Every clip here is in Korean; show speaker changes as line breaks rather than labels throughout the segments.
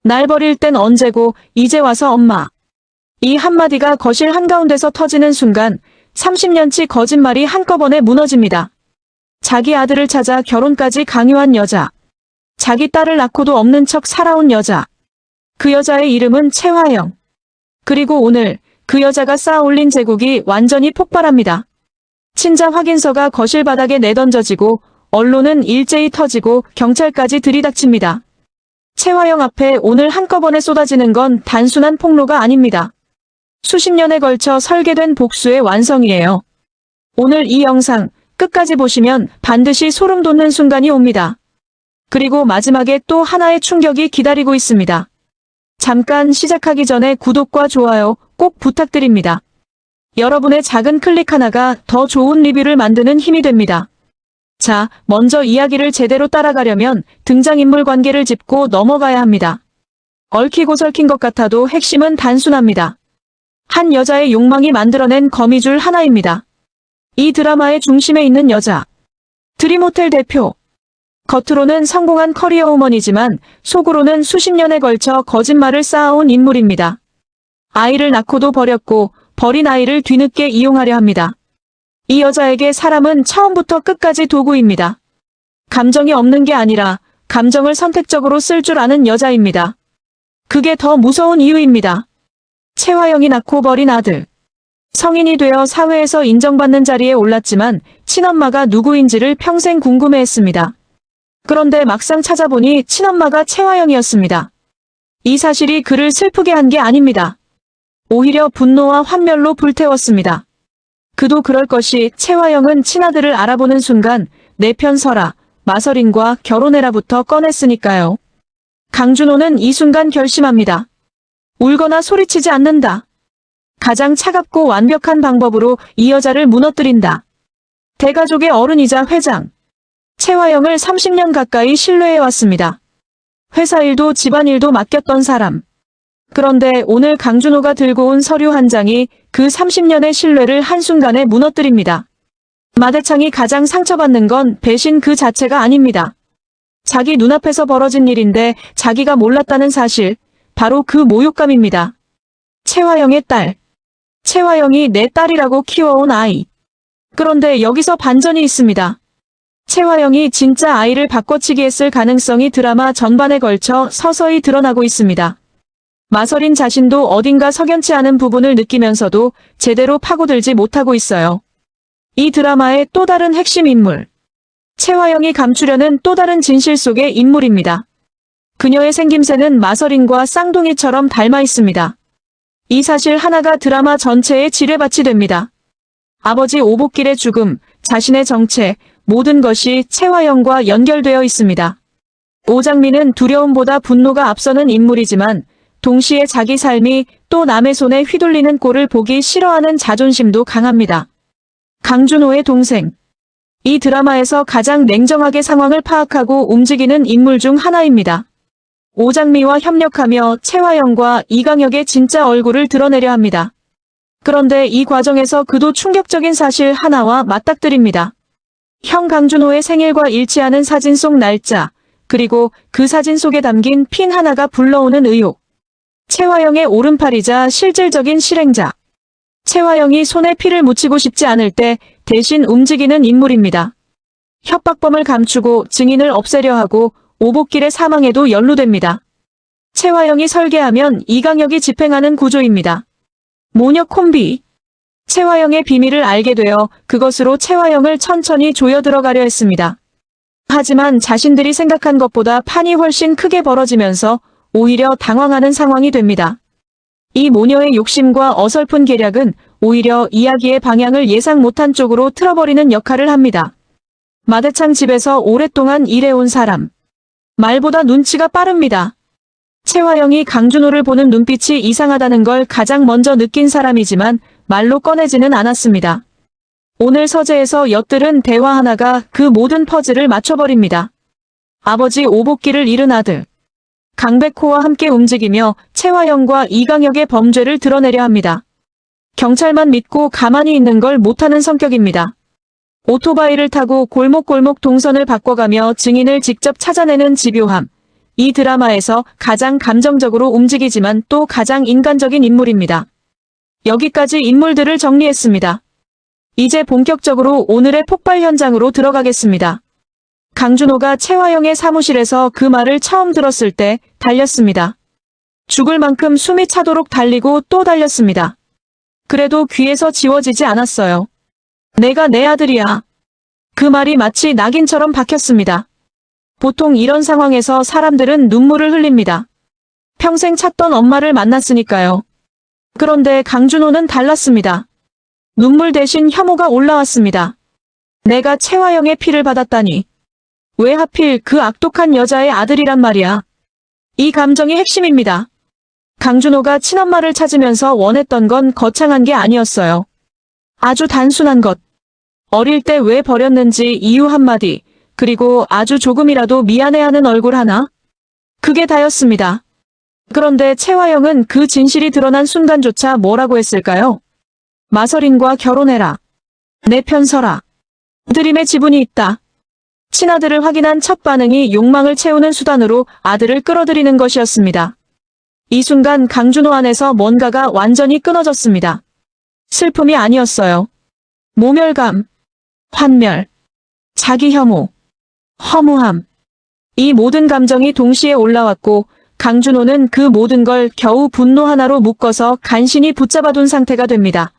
날 버릴 땐 언제고 이제 와서 엄마. 이 한마디가 거실 한가운데서 터지는 순간 30년치 거짓말이 한꺼번에 무너집니다. 자기 아들을 찾아 결혼까지 강요한 여자. 자기 딸을 낳고도 없는 척 살아온 여자. 그 여자의 이름은 최화영. 그리고 오늘 그 여자가 쌓아 올린 제국이 완전히 폭발합니다. 친자 확인서가 거실 바닥에 내던져지고 언론은 일제히 터지고 경찰까지 들이닥칩니다. 최화영 앞에 오늘 한꺼번에 쏟아지는 건 단순한 폭로가 아닙니다. 수십 년에 걸쳐 설계된 복수의 완성이에요. 오늘 이 영상 끝까지 보시면 반드시 소름 돋는 순간이 옵니다. 그리고 마지막에 또 하나의 충격이 기다리고 있습니다. 잠깐 시작하기 전에 구독과 좋아요 꼭 부탁드립니다. 여러분의 작은 클릭 하나가 더 좋은 리뷰를 만드는 힘이 됩니다. 자, 먼저 이야기를 제대로 따라가려면 등장인물 관계를 짚고 넘어가야 합니다. 얽히고 설킨 것 같아도 핵심은 단순합니다. 한 여자의 욕망이 만들어낸 거미줄 하나입니다. 이 드라마의 중심에 있는 여자. 드림호텔 대표. 겉으로는 성공한 커리어 우먼이지만 속으로는 수십 년에 걸쳐 거짓말을 쌓아온 인물입니다. 아이를 낳고도 버렸고 버린 아이를 뒤늦게 이용하려 합니다. 이 여자에게 사람은 처음부터 끝까지 도구입니다. 감정이 없는 게 아니라 감정을 선택적으로 쓸 줄 아는 여자입니다. 그게 더 무서운 이유입니다. 최화영이 낳고 버린 아들. 성인이 되어 사회에서 인정받는 자리에 올랐지만 친엄마가 누구인지를 평생 궁금해했습니다. 그런데 막상 찾아보니 친엄마가 최화영이었습니다. 이 사실이 그를 슬프게 한 게 아닙니다. 오히려 분노와 환멸로 불태웠습니다. 그도 그럴 것이 최화영은 친아들을 알아보는 순간 내 편 서라, 마서린과 결혼해라부터 꺼냈으니까요. 강준호는 이 순간 결심합니다. 울거나 소리치지 않는다. 가장 차갑고 완벽한 방법으로 이 여자를 무너뜨린다. 대가족의 어른이자 회장. 최화영을 30년 가까이 신뢰해왔습니다. 회사 일도 집안일도 맡겼던 사람. 그런데 오늘 강준호가 들고 온 서류 한 장이 그 30년의 신뢰를 한순간에 무너뜨립니다. 마대창이 가장 상처받는 건 배신 그 자체가 아닙니다. 자기 눈앞에서 벌어진 일인데 자기가 몰랐다는 사실, 바로 그 모욕감입니다. 최화영의 딸. 최화영이 내 딸이라고 키워온 아이. 그런데 여기서 반전이 있습니다. 최화영이 진짜 아이를 바꿔치기 했을 가능성이 드라마 전반에 걸쳐 서서히 드러나고 있습니다. 마서린 자신도 어딘가 석연치 않은 부분을 느끼면서도 제대로 파고들지 못하고 있어요. 이 드라마의 또 다른 핵심 인물. 최화영이 감추려는 또 다른 진실 속의 인물입니다. 그녀의 생김새는 마서린과 쌍둥이처럼 닮아 있습니다. 이 사실 하나가 드라마 전체의 지뢰밭이 됩니다. 아버지 오복길의 죽음, 자신의 정체, 모든 것이 최화영과 연결되어 있습니다. 오장민은 두려움보다 분노가 앞서는 인물이지만 동시에 자기 삶이 또 남의 손에 휘둘리는 꼴을 보기 싫어하는 자존심도 강합니다. 강준호의 동생. 이 드라마에서 가장 냉정하게 상황을 파악하고 움직이는 인물 중 하나입니다. 오장미와 협력하며 최화영과 이강혁의 진짜 얼굴을 드러내려 합니다. 그런데 이 과정에서 그도 충격적인 사실 하나와 맞닥뜨립니다. 형 강준호의 생일과 일치하는 사진 속 날짜, 그리고 그 사진 속에 담긴 핀 하나가 불러오는 의혹. 최화영의 오른팔이자 실질적인 실행자. 최화영이 손에 피를 묻히고 싶지 않을 때 대신 움직이는 인물입니다. 협박범을 감추고 증인을 없애려 하고 오복길의 사망에도 연루됩니다. 최화영이 설계하면 이강혁이 집행하는 구조입니다. 모녀 콤비. 최화영의 비밀을 알게 되어 그것으로 최화영을 천천히 조여들어가려 했습니다. 하지만 자신들이 생각한 것보다 판이 훨씬 크게 벌어지면서 오히려 당황하는 상황이 됩니다. 이 모녀의 욕심과 어설픈 계략은 오히려 이야기의 방향을 예상 못한 쪽으로 틀어버리는 역할을 합니다. 마대창 집에서 오랫동안 일해온 사람. 말보다 눈치가 빠릅니다. 최화영이 강준호를 보는 눈빛이 이상하다는 걸 가장 먼저 느낀 사람이지만 말로 꺼내지는 않았습니다. 오늘 서재에서 엿들은 대화 하나가 그 모든 퍼즐을 맞춰버립니다. 아버지 오복길을 잃은 아들. 강백호와 함께 움직이며 최화영과 이강혁의 범죄를 드러내려 합니다. 경찰만 믿고 가만히 있는 걸 못하는 성격입니다. 오토바이를 타고 골목골목 동선을 바꿔가며 증인을 직접 찾아내는 집요함. 이 드라마에서 가장 감정적으로 움직이지만 또 가장 인간적인 인물입니다. 여기까지 인물들을 정리했습니다. 이제 본격적으로 오늘의 폭발 현장으로 들어가겠습니다. 강준호가 채화영의 사무실에서 그 말을 처음 들었을 때 달렸습니다. 죽을 만큼 숨이 차도록 달리고 또 달렸습니다. 그래도 귀에서 지워지지 않았어요. 내가 내 아들이야. 그 말이 마치 낙인처럼 박혔습니다. 보통 이런 상황에서 사람들은 눈물을 흘립니다. 평생 찾던 엄마를 만났으니까요. 그런데 강준호는 달랐습니다. 눈물 대신 혐오가 올라왔습니다. 내가 채화영의 피를 받았다니. 왜 하필 그 악독한 여자의 아들이란 말이야. 이 감정이 핵심입니다. 강준호가 친엄마를 찾으면서 원했던 건 거창한 게 아니었어요. 아주 단순한 것. 어릴 때 왜 버렸는지 이유 한마디, 그리고 아주 조금이라도 미안해하는 얼굴 하나? 그게 다였습니다. 그런데 채화영은 그 진실이 드러난 순간조차 뭐라고 했을까요? 마서린과 결혼해라. 내 편 서라. 드림의 지분이 있다. 친아들을 확인한 첫 반응이 욕망을 채우는 수단으로 아들을 끌어들이는 것이었습니다. 이 순간 강준호 안에서 뭔가가 완전히 끊어졌습니다. 슬픔이 아니었어요. 모멸감, 환멸, 자기 혐오, 허무함. 이 모든 감정이 동시에 올라왔고 강준호는 그 모든 걸 겨우 분노 하나로 묶어서 간신히 붙잡아둔 상태가 됩니다.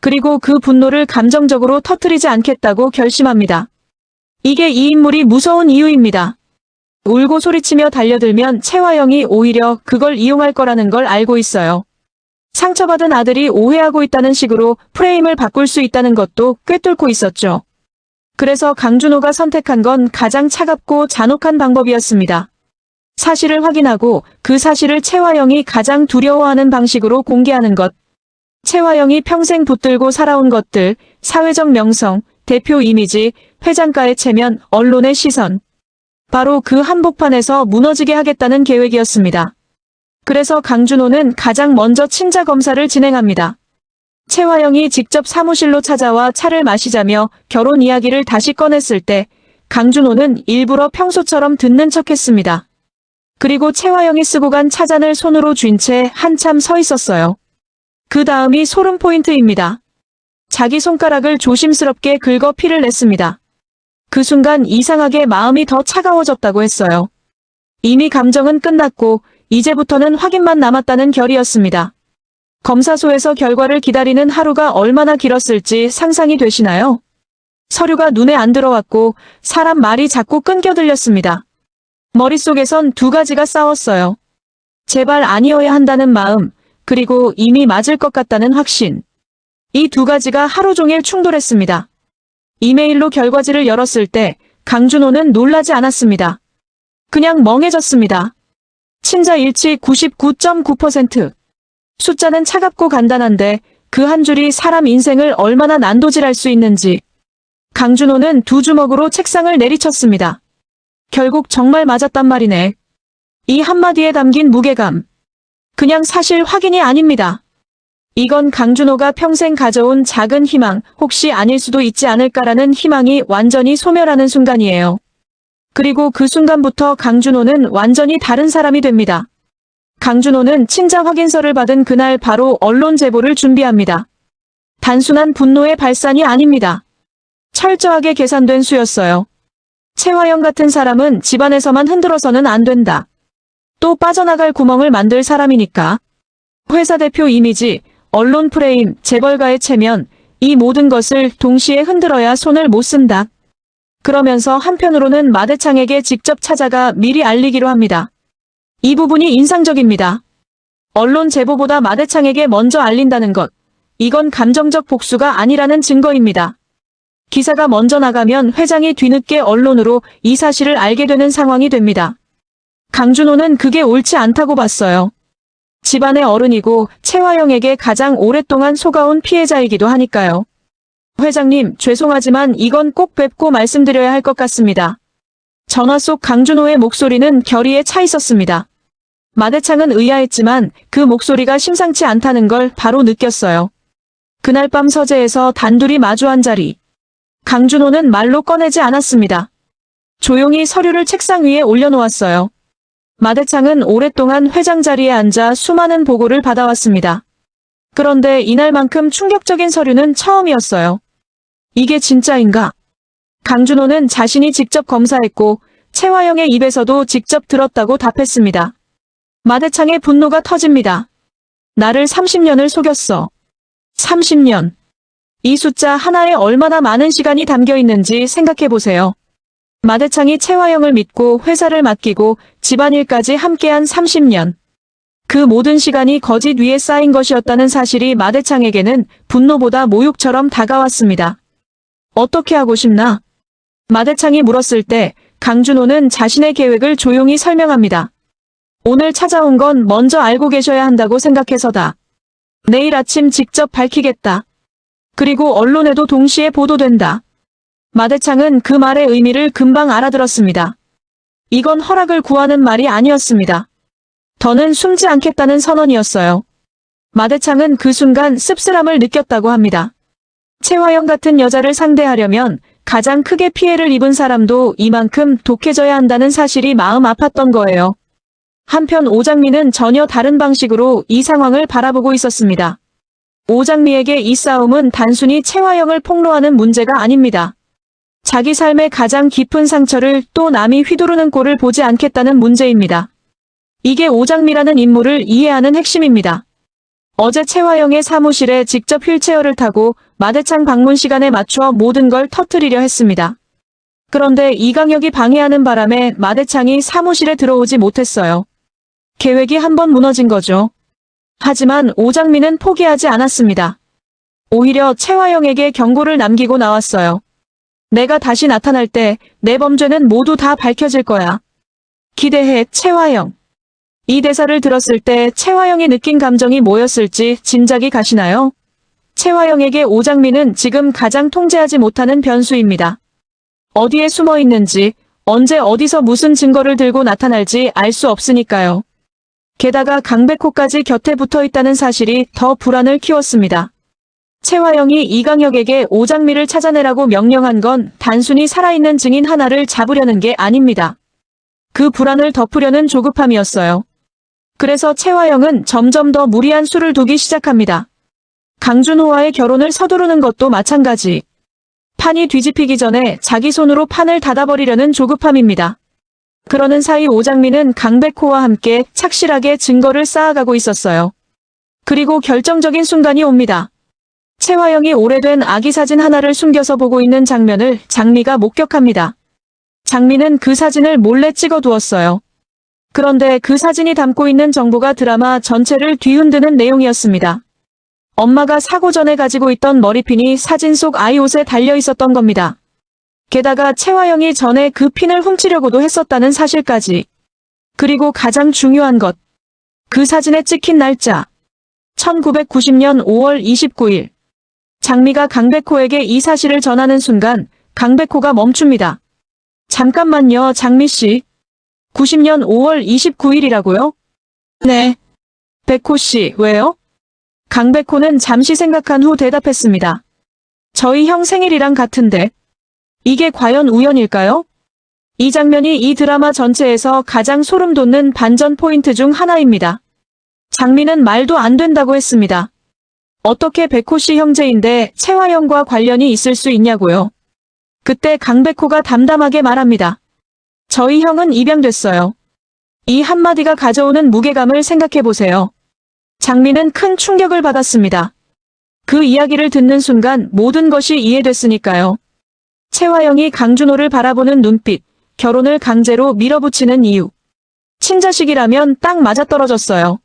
그리고 그 분노를 감정적으로 터뜨리지 않겠다고 결심합니다. 이게 이 인물이 무서운 이유입니다. 울고 소리치며 달려들면 채화영이 오히려 그걸 이용할 거라는 걸 알고 있어요. 상처받은 아들이 오해하고 있다는 식으로 프레임을 바꿀 수 있다는 것도 꿰뚫고 있었죠. 그래서 강준호가 선택한 건 가장 차갑고 잔혹한 방법이었습니다. 사실을 확인하고 그 사실을 채화영이 가장 두려워하는 방식으로 공개하는 것. 채화영이 평생 붙들고 살아온 것들, 사회적 명성, 대표 이미지, 회장가의 체면, 언론의 시선. 바로 그 한복판에서 무너지게 하겠다는 계획이었습니다. 그래서 강준호는 가장 먼저 친자 검사를 진행합니다. 채화영이 직접 사무실로 찾아와 차를 마시자며 결혼 이야기를 다시 꺼냈을 때 강준호는 일부러 평소처럼 듣는 척했습니다. 그리고 채화영이 쓰고 간 차잔을 손으로 쥔 채 한참 서 있었어요. 그 다음이 소름 포인트입니다. 자기 손가락을 조심스럽게 긁어 피를 냈습니다. 그 순간 이상하게 마음이 더 차가워졌다고 했어요. 이미 감정은 끝났고 이제부터는 확인만 남았다는 결이었습니다. 검사소에서 결과를 기다리는 하루가 얼마나 길었을지 상상이 되시나요? 서류가 눈에 안 들어왔고 사람 말이 자꾸 끊겨 들렸습니다. 머릿속에선 두 가지가 싸웠어요. 제발 아니어야 한다는 마음, 그리고 이미 맞을 것 같다는 확신. 이 두 가지가 하루 종일 충돌했습니다. 이메일로 결과지를 열었을 때 강준호는 놀라지 않았습니다. 그냥 멍해졌습니다. 친자 일치 99.9%. 숫자는 차갑고 간단한데 그 한 줄이 사람 인생을 얼마나 난도질할 수 있는지. 강준호는 두 주먹으로 책상을 내리쳤습니다. 결국 정말 맞았단 말이네. 이 한마디에 담긴 무게감. 그냥 사실 확인이 아닙니다. 이건 강준호가 평생 가져온 작은 희망, 혹시 아닐 수도 있지 않을까라는 희망이 완전히 소멸하는 순간이에요. 그리고 그 순간부터 강준호는 완전히 다른 사람이 됩니다. 강준호는 친자 확인서를 받은 그날 바로 언론 제보를 준비합니다. 단순한 분노의 발산이 아닙니다. 철저하게 계산된 수였어요. 채화영 같은 사람은 집안에서만 흔들어서는 안 된다. 또 빠져나갈 구멍을 만들 사람이니까. 회사 대표 이미지, 언론 프레임, 재벌가의 체면, 이 모든 것을 동시에 흔들어야 손을 못 쓴다. 그러면서 한편으로는 마대창에게 직접 찾아가 미리 알리기로 합니다. 이 부분이 인상적입니다. 언론 제보보다 마대창에게 먼저 알린다는 것. 이건 감정적 복수가 아니라는 증거입니다. 기사가 먼저 나가면 회장이 뒤늦게 언론으로 이 사실을 알게 되는 상황이 됩니다. 강준호는 그게 옳지 않다고 봤어요. 집안의 어른이고 채화영에게 가장 오랫동안 속아온 피해자이기도 하니까요. 회장님, 죄송하지만 이건 꼭 뵙고 말씀드려야 할 것 같습니다. 전화 속 강준호의 목소리는 결의에 차 있었습니다. 마대창은 의아했지만 그 목소리가 심상치 않다는 걸 바로 느꼈어요. 그날 밤 서재에서 단둘이 마주한 자리. 강준호는 말로 꺼내지 않았습니다. 조용히 서류를 책상 위에 올려놓았어요. 마대창은 오랫동안 회장 자리에 앉아 수많은 보고를 받아왔습니다. 그런데 이날만큼 충격적인 서류는 처음이었어요. 이게 진짜인가? 강준호는 자신이 직접 검사했고 최화영의 입에서도 직접 들었다고 답했습니다. 마대창의 분노가 터집니다. 나를 30년을 속였어. 30년. 이 숫자 하나에 얼마나 많은 시간이 담겨 있는지 생각해보세요. 마대창이 최화영을 믿고 회사를 맡기고 집안일까지 함께한 30년. 그 모든 시간이 거짓 위에 쌓인 것이었다는 사실이 마대창에게는 분노보다 모욕처럼 다가왔습니다. 어떻게 하고 싶나? 마대창이 물었을 때 강준호는 자신의 계획을 조용히 설명합니다. 오늘 찾아온 건 먼저 알고 계셔야 한다고 생각해서다. 내일 아침 직접 밝히겠다. 그리고 언론에도 동시에 보도된다. 마대창은 그 말의 의미를 금방 알아들었습니다. 이건 허락을 구하는 말이 아니었습니다. 더는 숨지 않겠다는 선언이었어요. 마대창은 그 순간 씁쓸함을 느꼈다고 합니다. 최화영 같은 여자를 상대하려면 가장 크게 피해를 입은 사람도 이만큼 독해져야 한다는 사실이 마음 아팠던 거예요. 한편 오장미는 전혀 다른 방식으로 이 상황을 바라보고 있었습니다. 오장미에게 이 싸움은 단순히 최화영을 폭로하는 문제가 아닙니다. 자기 삶의 가장 깊은 상처를 또 남이 휘두르는 꼴을 보지 않겠다는 문제입니다. 이게 오장미라는 인물을 이해하는 핵심입니다. 어제 최화영의 사무실에 직접 휠체어를 타고 마대창 방문 시간에 맞춰 모든 걸 터뜨리려 했습니다. 그런데 이강혁이 방해하는 바람에 마대창이 사무실에 들어오지 못했어요. 계획이 한번 무너진 거죠. 하지만 오장미는 포기하지 않았습니다. 오히려 최화영에게 경고를 남기고 나왔어요. 내가 다시 나타날 때 내 범죄는 모두 다 밝혀질 거야. 기대해, 최화영. 이 대사를 들었을 때 최화영이 느낀 감정이 뭐였을지 짐작이 가시나요? 최화영에게 오장미는 지금 가장 통제하지 못하는 변수입니다. 어디에 숨어 있는지, 언제 어디서 무슨 증거를 들고 나타날지 알 수 없으니까요. 게다가 강백호까지 곁에 붙어 있다는 사실이 더 불안을 키웠습니다. 최화영이 이강혁에게 오장미를 찾아내라고 명령한 건 단순히 살아있는 증인 하나를 잡으려는 게 아닙니다. 그 불안을 덮으려는 조급함이었어요. 그래서 최화영은 점점 더 무리한 수를 두기 시작합니다. 강준호와의 결혼을 서두르는 것도 마찬가지. 판이 뒤집히기 전에 자기 손으로 판을 닫아버리려는 조급함입니다. 그러는 사이 오장미는 강백호와 함께 착실하게 증거를 쌓아가고 있었어요. 그리고 결정적인 순간이 옵니다. 최화영이 오래된 아기 사진 하나를 숨겨서 보고 있는 장면을 장미가 목격합니다. 장미는 그 사진을 몰래 찍어두었어요. 그런데 그 사진이 담고 있는 정보가 드라마 전체를 뒤흔드는 내용이었습니다. 엄마가 사고 전에 가지고 있던 머리핀이 사진 속 아이 옷에 달려 있었던 겁니다. 게다가 최화영이 전에 그 핀을 훔치려고도 했었다는 사실까지. 그리고 가장 중요한 것. 그 사진에 찍힌 날짜. 1990년 5월 29일. 장미가 강백호에게 이 사실을 전하는 순간 강백호가 멈춥니다. 잠깐만요, 장미씨. 90년 5월 29일이라고요? 네. 백호씨, 왜요? 강백호는 잠시 생각한 후 대답했습니다. 저희 형 생일이랑 같은데. 이게 과연 우연일까요? 이 장면이 이 드라마 전체에서 가장 소름 돋는 반전 포인트 중 하나입니다. 장미는 말도 안 된다고 했습니다. 어떻게 백호씨 형제인데 최화영과 관련이 있을 수 있냐고요? 그때 강백호가 담담하게 말합니다. 저희 형은 입양됐어요. 이 한마디가 가져오는 무게감을 생각해보세요. 장미는 큰 충격을 받았습니다. 그 이야기를 듣는 순간 모든 것이 이해됐으니까요. 최화영이 강준호를 바라보는 눈빛, 결혼을 강제로 밀어붙이는 이유. 친자식이라면 딱 맞아떨어졌어요.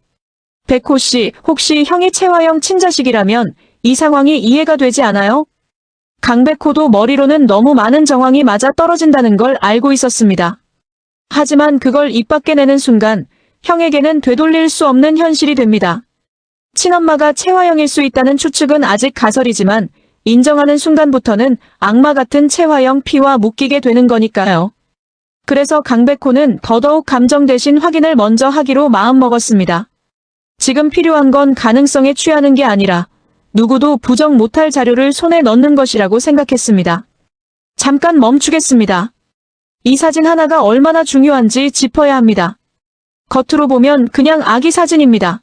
백호씨, 혹시 형이 최화영 친자식이라면 이 상황이 이해가 되지 않아요? 강백호도 머리로는 너무 많은 정황이 맞아떨어진다는 걸 알고 있었습니다. 하지만 그걸 입 밖에 내는 순간 형에게는 되돌릴 수 없는 현실이 됩니다. 친엄마가 최화영일 수 있다는 추측은 아직 가설이지만 인정하는 순간부터는 악마 같은 최화영 피와 묶이게 되는 거니까요. 그래서 강백호는 더더욱 감정 대신 확인을 먼저 하기로 마음먹었습니다. 지금 필요한 건 가능성에 취하는 게 아니라 누구도 부정 못할 자료를 손에 넣는 것이라고 생각했습니다. 잠깐 멈추겠습니다. 이 사진 하나가 얼마나 중요한지 짚어야 합니다. 겉으로 보면 그냥 아기 사진입니다.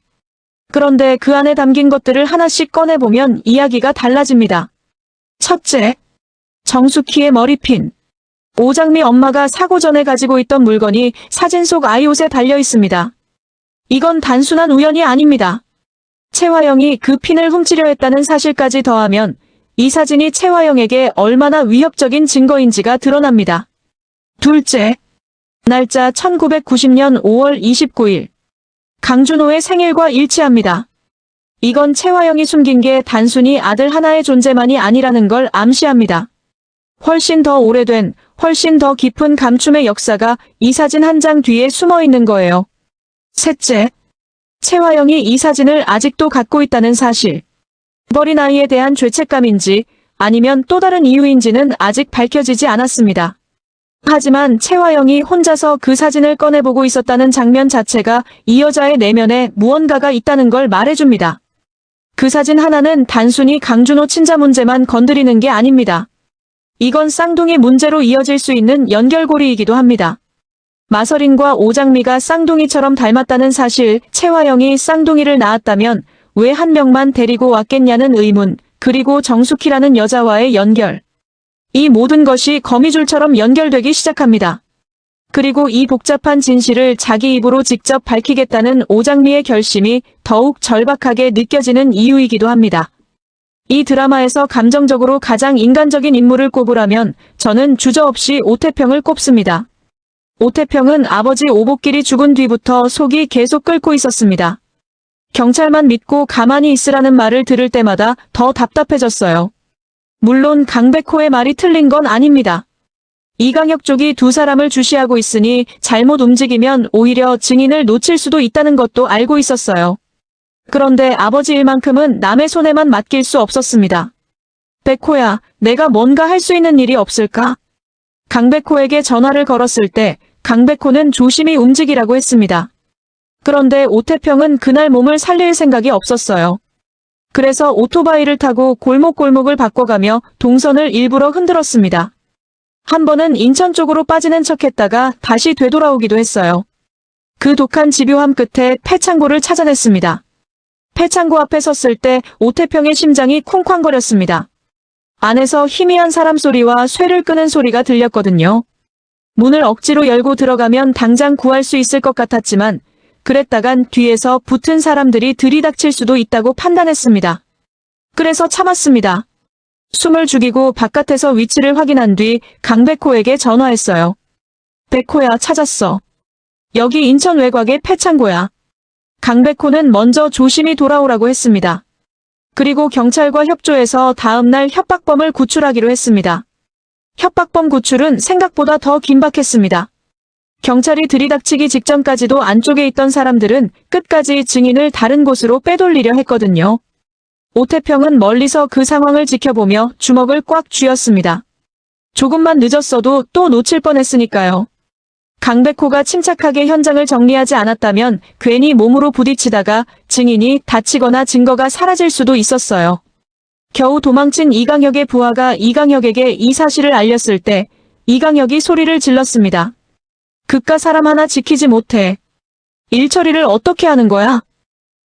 그런데 그 안에 담긴 것들을 하나씩 꺼내보면 이야기가 달라집니다. 첫째, 정숙희의 머리핀. 오장미 엄마가 사고 전에 가지고 있던 물건이 사진 속 아이 옷에 달려 있습니다. 이건 단순한 우연이 아닙니다. 최화영이 그 핀을 훔치려 했다는 사실까지 더하면 이 사진이 최화영에게 얼마나 위협적인 증거인지가 드러납니다. 둘째, 날짜 1990년 5월 29일. 강준호의 생일과 일치합니다. 이건 최화영이 숨긴 게 단순히 아들 하나의 존재만이 아니라는 걸 암시합니다. 훨씬 더 오래된, 훨씬 더 깊은 감춤의 역사가 이 사진 한 장 뒤에 숨어 있는 거예요. 셋째, 최화영이 이 사진을 아직도 갖고 있다는 사실. 어린 아이에 대한 죄책감인지 아니면 또 다른 이유인지는 아직 밝혀지지 않았습니다. 하지만 최화영이 혼자서 그 사진을 꺼내보고 있었다는 장면 자체가 이 여자의 내면에 무언가가 있다는 걸 말해줍니다. 그 사진 하나는 단순히 강준호 친자 문제만 건드리는 게 아닙니다. 이건 쌍둥이 문제로 이어질 수 있는 연결고리이기도 합니다. 마서린과 오장미가 쌍둥이처럼 닮았다는 사실, 최화영이 쌍둥이를 낳았다면 왜 한 명만 데리고 왔겠냐는 의문, 그리고 정숙희라는 여자와의 연결. 이 모든 것이 거미줄처럼 연결되기 시작합니다. 그리고 이 복잡한 진실을 자기 입으로 직접 밝히겠다는 오장미의 결심이 더욱 절박하게 느껴지는 이유이기도 합니다. 이 드라마에서 감정적으로 가장 인간적인 인물을 꼽으라면 저는 주저없이 오태평을 꼽습니다. 오태평은 아버지 오복길이 죽은 뒤부터 속이 계속 끓고 있었습니다. 경찰만 믿고 가만히 있으라는 말을 들을 때마다 더 답답해졌어요. 물론 강백호의 말이 틀린 건 아닙니다. 이강혁 쪽이 두 사람을 주시하고 있으니 잘못 움직이면 오히려 증인을 놓칠 수도 있다는 것도 알고 있었어요. 그런데 아버지 일만큼은 남의 손에만 맡길 수 없었습니다. 백호야, 내가 뭔가 할 수 있는 일이 없을까? 강백호에게 전화를 걸었을 때 강백호는 조심히 움직이라고 했습니다. 그런데 오태평은 그날 몸을 살릴 생각이 없었어요. 그래서 오토바이를 타고 골목골목을 바꿔가며 동선을 일부러 흔들었습니다. 한 번은 인천 쪽으로 빠지는 척했다가 다시 되돌아오기도 했어요. 그 독한 집요함 끝에 폐창고를 찾아냈습니다. 폐창고 앞에 섰을 때 오태평의 심장이 쿵쾅거렸습니다. 안에서 희미한 사람 소리와 쇠를 끄는 소리가 들렸거든요. 문을 억지로 열고 들어가면 당장 구할 수 있을 것 같았지만 그랬다간 뒤에서 붙은 사람들이 들이닥칠 수도 있다고 판단했습니다. 그래서 참았습니다. 숨을 죽이고 바깥에서 위치를 확인한 뒤 강백호에게 전화했어요. 백호야, 찾았어. 여기 인천 외곽의 폐창고야. 강백호는 먼저 조심히 돌아오라고 했습니다. 그리고 경찰과 협조해서 다음날 협박범을 구출하기로 했습니다. 협박범 구출은 생각보다 더 긴박했습니다. 경찰이 들이닥치기 직전까지도 안쪽에 있던 사람들은 끝까지 증인을 다른 곳으로 빼돌리려 했거든요. 오태평은 멀리서 그 상황을 지켜보며 주먹을 꽉 쥐었습니다. 조금만 늦었어도 또 놓칠 뻔했으니까요. 강백호가 침착하게 현장을 정리하지 않았다면 괜히 몸으로 부딪히다가 증인이 다치거나 증거가 사라질 수도 있었어요. 겨우 도망친 이강혁의 부하가 이강혁에게 이 사실을 알렸을 때 이강혁이 소리를 질렀습니다. 그깟 사람 하나 지키지 못해. 일 처리를 어떻게 하는 거야?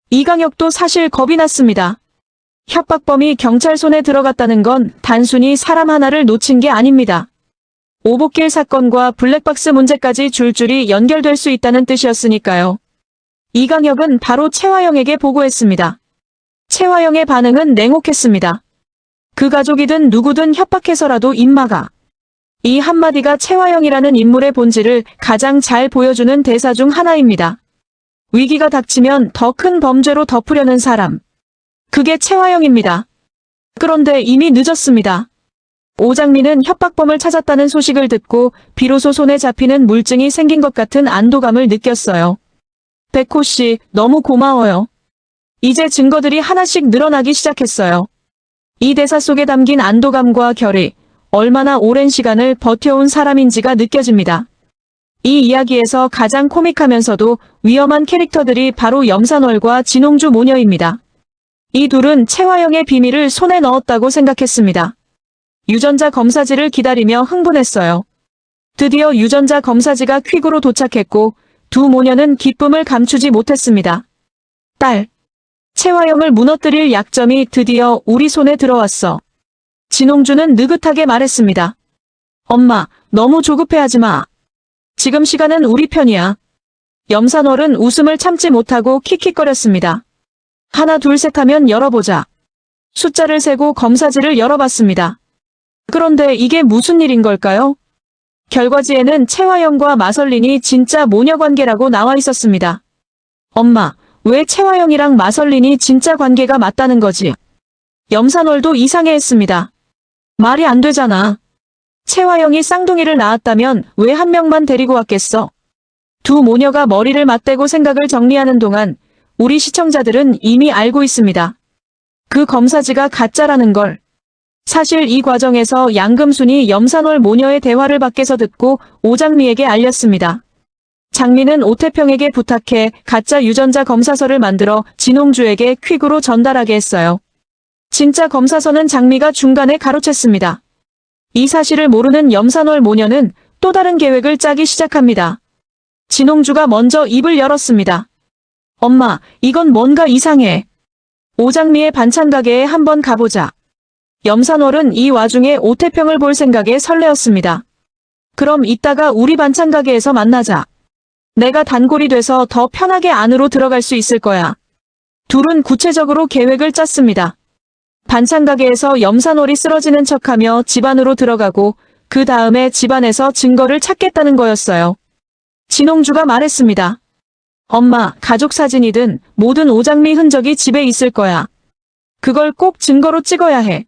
이강혁도 사실 겁이 났습니다. 협박범이 경찰 손에 들어갔다는 건 단순히 사람 하나를 놓친 게 아닙니다. 오복길 사건과 블랙박스 문제까지 줄줄이 연결될 수 있다는 뜻이었으니까요. 이강혁은 바로 최화영에게 보고했습니다. 최화영의 반응은 냉혹했습니다. 그 가족이든 누구든 협박해서라도 입막아. 이 한마디가 최화영이라는 인물의 본질을 가장 잘 보여주는 대사 중 하나입니다. 위기가 닥치면 더 큰 범죄로 덮으려는 사람. 그게 최화영입니다. 그런데 이미 늦었습니다. 오장미는 협박범을 찾았다는 소식을 듣고 비로소 손에 잡히는 물증이 생긴 것 같은 안도감을 느꼈어요. 백호 씨, 너무 고마워요. 이제 증거들이 하나씩 늘어나기 시작했어요. 이 대사 속에 담긴 안도감과 결의, 얼마나 오랜 시간을 버텨온 사람인지가 느껴집니다. 이 이야기에서 가장 코믹하면서도 위험한 캐릭터들이 바로 염산월과 진홍주 모녀입니다. 이 둘은 최화영의 비밀을 손에 넣었다고 생각했습니다. 유전자 검사지를 기다리며 흥분했어요. 드디어 유전자 검사지가 퀵으로 도착했고 두 모녀는 기쁨을 감추지 못했습니다. 딸, 채화영을 무너뜨릴 약점이 드디어 우리 손에 들어왔어. 진홍주는 느긋하게 말했습니다. 엄마, 너무 조급해하지 마. 지금 시간은 우리 편이야. 염산월은 웃음을 참지 못하고 킥킥거렸습니다. 하나 둘 셋 하면 열어보자. 숫자를 세고 검사지를 열어봤습니다. 그런데 이게 무슨 일인 걸까요? 결과지에는 채화영과 마설린이 진짜 모녀관계라고 나와 있었습니다. 엄마, 왜 채화영이랑 마설린이 진짜 관계가 맞다는 거지? 염산월도 이상해했습니다. 말이 안 되잖아. 채화영이 쌍둥이를 낳았다면 왜 한 명만 데리고 왔겠어? 두 모녀가 머리를 맞대고 생각을 정리하는 동안 우리 시청자들은 이미 알고 있습니다. 그 검사지가 가짜라는 걸. 사실 이 과정에서 양금순이 염산월 모녀의 대화를 밖에서 듣고 오장미에게 알렸습니다. 장미는 오태평에게 부탁해 가짜 유전자 검사서를 만들어 진홍주에게 퀵으로 전달하게 했어요. 진짜 검사서는 장미가 중간에 가로챘습니다. 이 사실을 모르는 염산월 모녀는 또 다른 계획을 짜기 시작합니다. 진홍주가 먼저 입을 열었습니다. 엄마, 이건 뭔가 이상해. 오장미의 반찬 가게에 한번 가보자. 염산월은 이 와중에 오태평을 볼 생각에 설레었습니다. 그럼 이따가 우리 반찬 가게에서 만나자. 내가 단골이 돼서 더 편하게 안으로 들어갈 수 있을 거야. 둘은 구체적으로 계획을 짰습니다. 반찬 가게에서 염산월이 쓰러지는 척하며 집 안으로 들어가고 그 다음에 집 안에서 증거를 찾겠다는 거였어요. 진홍주가 말했습니다. 엄마, 가족 사진이든 모든 오장미 흔적이 집에 있을 거야. 그걸 꼭 증거로 찍어야 해.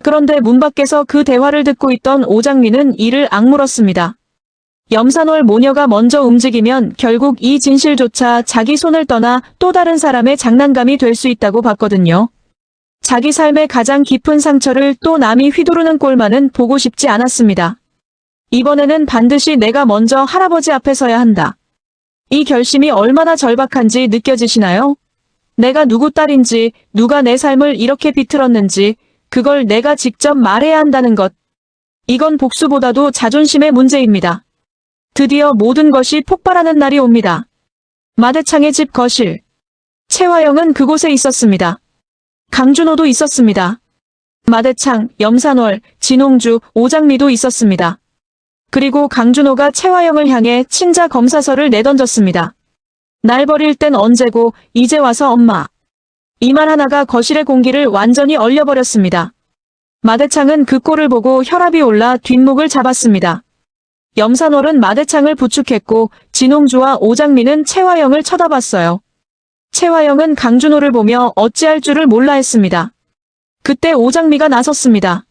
그런데 문 밖에서 그 대화를 듣고 있던 오장미는 이를 악물었습니다. 염산월 모녀가 먼저 움직이면 결국 이 진실조차 자기 손을 떠나 또 다른 사람의 장난감이 될 수 있다고 봤거든요. 자기 삶의 가장 깊은 상처를 또 남이 휘두르는 꼴만은 보고 싶지 않았습니다. 이번에는 반드시 내가 먼저 할아버지 앞에 서야 한다. 이 결심이 얼마나 절박한지 느껴지시나요? 내가 누구 딸인지, 누가 내 삶을 이렇게 비틀었는지, 그걸 내가 직접 말해야 한다는 것. 이건 복수보다도 자존심의 문제입니다. 드디어 모든 것이 폭발하는 날이 옵니다. 마대창의 집 거실. 채화영은 그곳에 있었습니다. 강준호도 있었습니다. 마대창, 염산월, 진홍주, 오장미도 있었습니다. 그리고 강준호가 채화영을 향해 친자 검사서를 내던졌습니다. 날 버릴 땐 언제고 이제 와서 엄마. 이 말 하나가 거실의 공기를 완전히 얼려버렸습니다. 마대창은 그 꼴을 보고 혈압이 올라 뒷목을 잡았습니다. 염산월은 마대창을 부축했고 진홍주와 오장미는 채화영을 쳐다봤어요. 채화영은 강준호를 보며 어찌할 줄을 몰라 했습니다. 그때 오장미가 나섰습니다.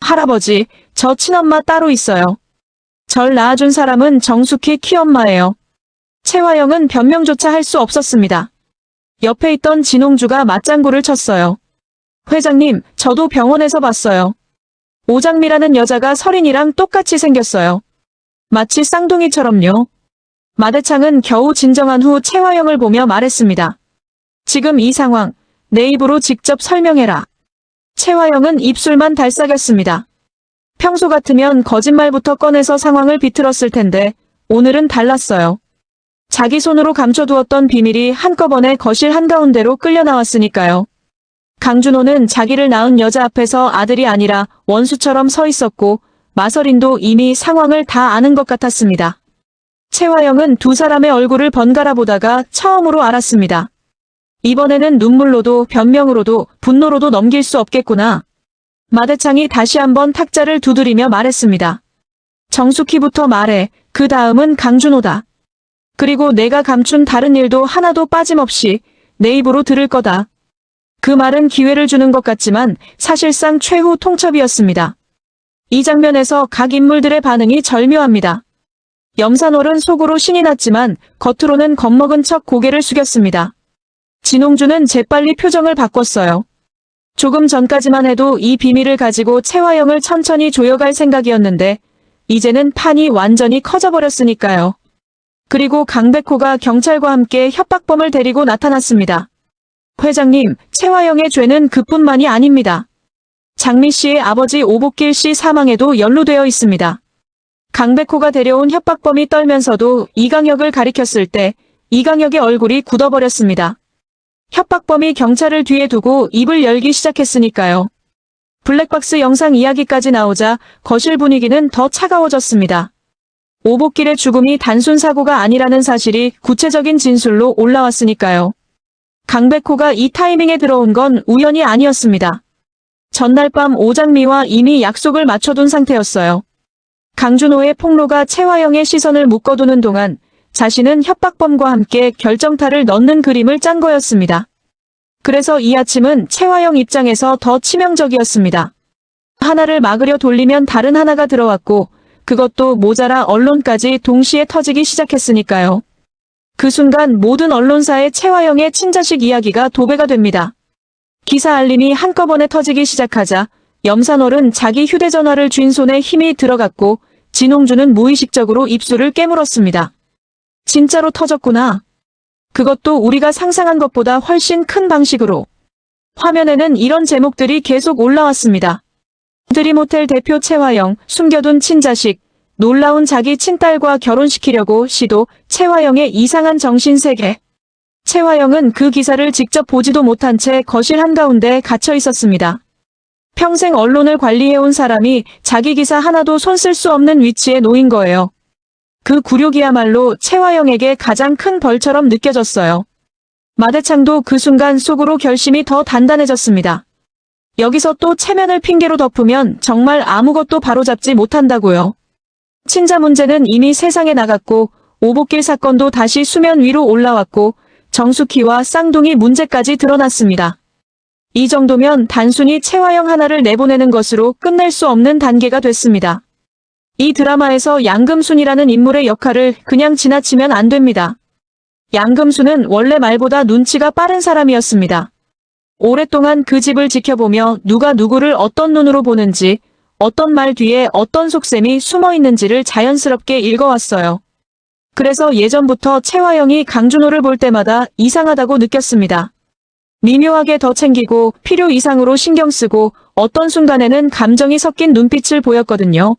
할아버지, 저 친엄마 따로 있어요. 절 낳아준 사람은 정숙희 키엄마예요. 채화영은 변명조차 할 수 없었습니다. 옆에 있던 진홍주가 맞장구를 쳤어요. 회장님, 저도 병원에서 봤어요. 오장미라는 여자가 설인이랑 똑같이 생겼어요. 마치 쌍둥이처럼요. 마대창은 겨우 진정한 후 채화영을 보며 말했습니다. 지금 이 상황, 내 입으로 직접 설명해라. 채화영은 입술만 달싹였습니다. 평소 같으면 거짓말부터 꺼내서 상황을 비틀었을 텐데 오늘은 달랐어요. 자기 손으로 감춰두었던 비밀이 한꺼번에 거실 한가운데로 끌려 나왔으니까요. 강준호는 자기를 낳은 여자 앞에서 아들이 아니라 원수처럼 서 있었고 마설인도 이미 상황을 다 아는 것 같았습니다. 채화영은 두 사람의 얼굴을 번갈아 보다가 처음으로 알았습니다. 이번에는 눈물로도 변명으로도 분노로도 넘길 수 없겠구나. 마대창이 다시 한번 탁자를 두드리며 말했습니다. 정숙희부터 말해. 그 다음은 강준호다. 그리고 내가 감춘 다른 일도 하나도 빠짐없이 내 입으로 들을 거다. 그 말은 기회를 주는 것 같지만 사실상 최후 통첩이었습니다. 이 장면에서 각 인물들의 반응이 절묘합니다. 염산월은 속으로 신이 났지만 겉으로는 겁먹은 척 고개를 숙였습니다. 진홍주는 재빨리 표정을 바꿨어요. 조금 전까지만 해도 이 비밀을 가지고 채화영을 천천히 조여갈 생각이었는데 이제는 판이 완전히 커져버렸으니까요. 그리고 강백호가 경찰과 함께 협박범을 데리고 나타났습니다. 회장님, 채화영의 죄는 그뿐만이 아닙니다. 장미 씨의 아버지 오복길 씨 사망에도 연루되어 있습니다. 강백호가 데려온 협박범이 떨면서도 이강혁을 가리켰을 때 이강혁의 얼굴이 굳어버렸습니다. 협박범이 경찰을 뒤에 두고 입을 열기 시작했으니까요. 블랙박스 영상 이야기까지 나오자 거실 분위기는 더 차가워졌습니다. 오복길의 죽음이 단순 사고가 아니라는 사실이 구체적인 진술로 올라왔으니까요. 강백호가 이 타이밍에 들어온 건 우연이 아니었습니다. 전날 밤 오장미와 이미 약속을 맞춰둔 상태였어요. 강준호의 폭로가 채화영의 시선을 묶어두는 동안 자신은 협박범과 함께 결정타를 넣는 그림을 짠 거였습니다. 그래서 이 아침은 채화영 입장에서 더 치명적이었습니다. 하나를 막으려 돌리면 다른 하나가 들어왔고 그것도 모자라 언론까지 동시에 터지기 시작했으니까요. 그 순간 모든 언론사의 채화영의 친자식 이야기가 도배가 됩니다. 기사 알림이 한꺼번에 터지기 시작하자 염산월은 자기 휴대전화를 쥔 손에 힘이 들어갔고 진홍주는 무의식적으로 입술을 깨물었습니다. 진짜로 터졌구나. 그것도 우리가 상상한 것보다 훨씬 큰 방식으로. 화면에는 이런 제목들이 계속 올라왔습니다. 드림호텔 대표 채화영, 숨겨둔 친자식, 놀라운 자기 친딸과 결혼시키려고 시도, 채화영의 이상한 정신세계. 채화영은 그 기사를 직접 보지도 못한 채 거실 한가운데 갇혀 있었습니다. 평생 언론을 관리해온 사람이 자기 기사 하나도 손쓸 수 없는 위치에 놓인 거예요. 그 굴욕이야말로 채화영에게 가장 큰 벌처럼 느껴졌어요. 마대창도 그 순간 속으로 결심이 더 단단해졌습니다. 여기서 또 체면을 핑계로 덮으면 정말 아무것도 바로잡지 못한다고요. 친자 문제는 이미 세상에 나갔고 오복길 사건도 다시 수면 위로 올라왔고 정숙희와 쌍둥이 문제까지 드러났습니다. 이 정도면 단순히 채화영 하나를 내보내는 것으로 끝낼 수 없는 단계가 됐습니다. 이 드라마에서 양금순이라는 인물의 역할을 그냥 지나치면 안 됩니다. 양금순은 원래 말보다 눈치가 빠른 사람이었습니다. 오랫동안 그 집을 지켜보며 누가 누구를 어떤 눈으로 보는지, 어떤 말 뒤에 어떤 속셈이 숨어 있는지를 자연스럽게 읽어왔어요. 그래서 예전부터 채화영이 강준호를 볼 때마다 이상하다고 느꼈습니다. 미묘하게 더 챙기고 필요 이상으로 신경 쓰고 어떤 순간에는 감정이 섞인 눈빛을 보였거든요.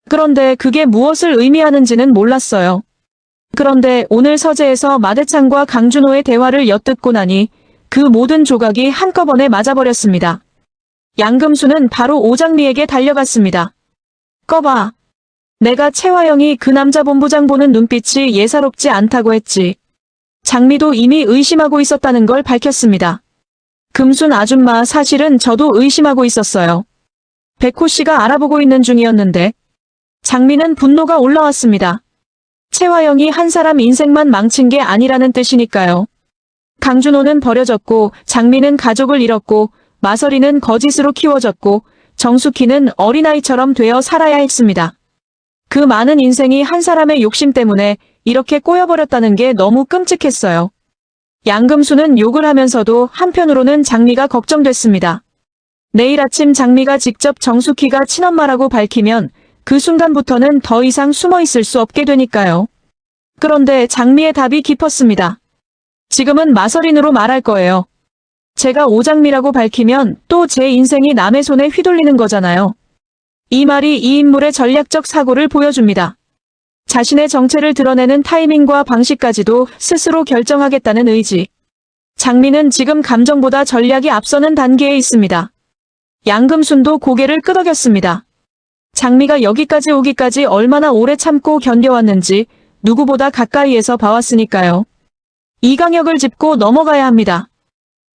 그런데 그게 무엇을 의미하는지는 몰랐어요. 그런데 오늘 서재에서 마대창과 강준호의 대화를 엿듣고 나니 그 모든 조각이 한꺼번에 맞아버렸습니다. 양금수는 바로 오장미에게 달려갔습니다. 꺼봐. 내가 채화영이 그 남자 본부장 보는 눈빛이 예사롭지 않다고 했지. 장미도 이미 의심하고 있었다는 걸 밝혔습니다. 금순 아줌마 사실은 저도 의심하고 있었어요. 백호 씨가 알아보고 있는 중이었는데. 장미는 분노가 올라왔습니다. 채화영이 한 사람 인생만 망친 게 아니라는 뜻이니까요. 강준호는 버려졌고 장미는 가족을 잃었고 마서리는 거짓으로 키워졌고 정숙희는 어린아이처럼 되어 살아야 했습니다. 그 많은 인생이 한 사람의 욕심 때문에 이렇게 꼬여버렸다는 게 너무 끔찍했어요. 양금수는 욕을 하면서도 한편으로는 장미가 걱정됐습니다. 내일 아침 장미가 직접 정숙희가 친엄마라고 밝히면 그 순간부터는 더 이상 숨어 있을 수 없게 되니까요. 그런데 장미의 답이 깊었습니다. 지금은 마서린으로 말할 거예요. 제가 오장미라고 밝히면 또 제 인생이 남의 손에 휘둘리는 거잖아요. 이 말이 이 인물의 전략적 사고를 보여줍니다. 자신의 정체를 드러내는 타이밍과 방식까지도 스스로 결정하겠다는 의지. 장미는 지금 감정보다 전략이 앞서는 단계에 있습니다. 양금순도 고개를 끄덕였습니다. 장미가 여기까지 오기까지 얼마나 오래 참고 견뎌왔는지 누구보다 가까이에서 봐왔으니까요. 이강혁을 짚고 넘어가야 합니다.